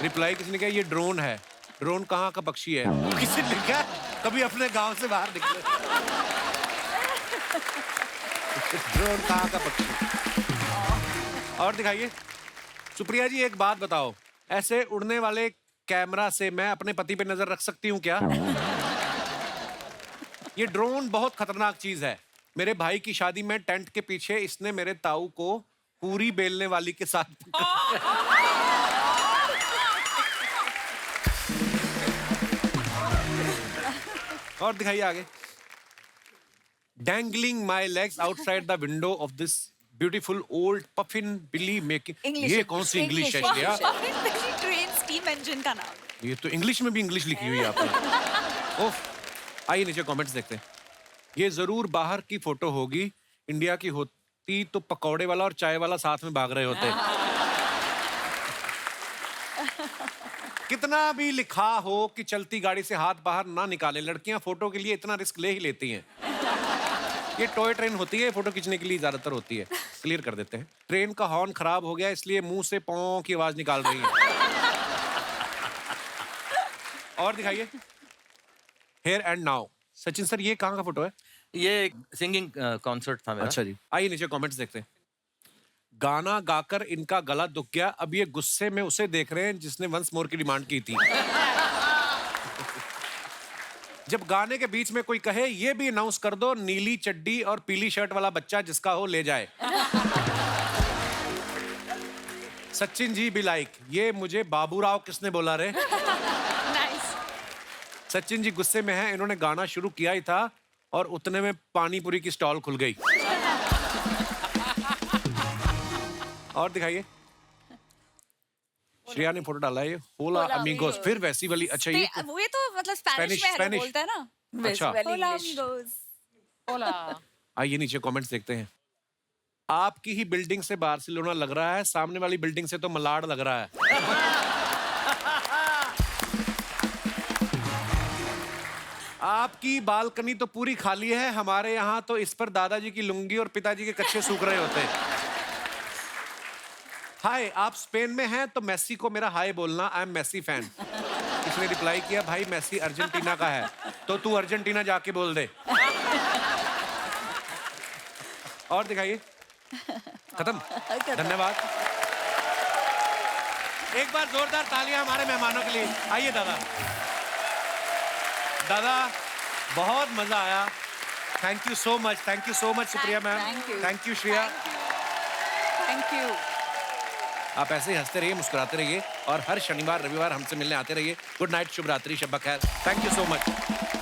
रिप्लाई किसी ने किया, ये ड्रोन है। ड्रोन कहाँ का पक्षी है? किसी ने लिखा, कभी अपने गांव से बाहर निकले। ड्रोन कहाँ का पक्षी? और दिखाइए, सुप्रिया जी एक बात बताओ, ऐसे उड़ने वाले कैमरा से मैं अपने पति पे नजर रख सकती हूँ क्या? ये ड्रोन बहुत खतरनाक चीज है। मेरे भाई की शादी में टेंट के पीछे इसने मेरे ताऊ को पूरी बेलने वाली के साथ और दिखाइए आगे। Dangling my legs outside the window of this beautiful old puffin billy making। ये कौन सी इंग्लिश है श्रेया? ट्रेन स्टीम इंजन का नाम। ये तो इंग्लिश में भी इंग्लिश लिखी हुई है आपने। ओफ। आइए नीचे कमेंट्स देखते हैं। ये जरूर बाहर की फोटो होगी, इंडिया की होती तो पकौड़े वाला और चाय वाला साथ में भाग रहे होते। कितना भी लिखा हो कि चलती गाड़ी से हाथ बाहर ना निकालें, लड़कियां फोटो के लिए इतना रिस्क ले ही लेती हैं। ये टॉय ट्रेन होती है, फोटो खींचने के लिए ज्यादातर होती है। क्लियर कर देते हैं। ट्रेन का हॉर्न खराब हो गया इसलिए मुंह से पौ की आवाज निकाल रही है। और दिखाइए, here and now. Sachin sir ये कहाँ का फोटो है? ये सिंगिंग कॉन्सर्ट था मेरा। अच्छा जी। आइए नीचे कमेंट्स देखते हैं। गाना गाकर इनका गला दुख गया, अब ये गुस्से में उसे देख रहे हैं जिसने वंस मोर की डिमांड की थी। जब गाने के बीच में कोई कहे ये भी अनाउंस कर दो, नीली चड्डी और पीली शर्ट वाला बच्चा जिसका हो ले जाए। सचिन जी भी लाइक, ये मुझे बाबूराव किसने बोला रे? सचिन जी गुस्से में हैं, इन्होंने गाना शुरू किया ही था और उतने में पानी पूरी की स्टॉल खुल गई। और दिखाइए, श्रेया ने फोटो डाला है, होला अमीगोस, फिर वैसी वाली। अच्छा ये वो ये तो मतलब स्पेनिश में स्पेनिश बोलता है ना। अच्छा। होला amigos। Hola. आइए नीचे कमेंट्स देखते हैं। आपकी ही बिल्डिंग से बार्सिलोना लग रहा है, सामने वाली बिल्डिंग से तो मलाड लग रहा है। आपकी बालकनी तो पूरी खाली है, हमारे यहाँ तो इस पर दादाजी की लुंगी और पिताजी के कच्चे सूख रहे होते हैं। हाय, आप स्पेन में हैं तो मेसी को मेरा हाय बोलना, आई एम मेसी फैन। इसने रिप्लाई किया, भाई मेसी अर्जेंटीना का है तो तू अर्जेंटीना जाके बोल दे। और दिखाइए, खत्म। धन्यवाद। एक बार जोरदार तालियां हमारे मेहमानों के लिए। आइए दादा। दादा बहुत मजा आया। Thank you so much, thank you so much Supriya ma'am, thank you Shreya. Thank you. आप ऐसे ही हंसते रहिए, मुस्कुराते रहिए और हर शनिवार रविवार हमसे मिलने आते रहिए। गुड नाइट, शुभ रात्रि, शब बखैर। Thank you so much.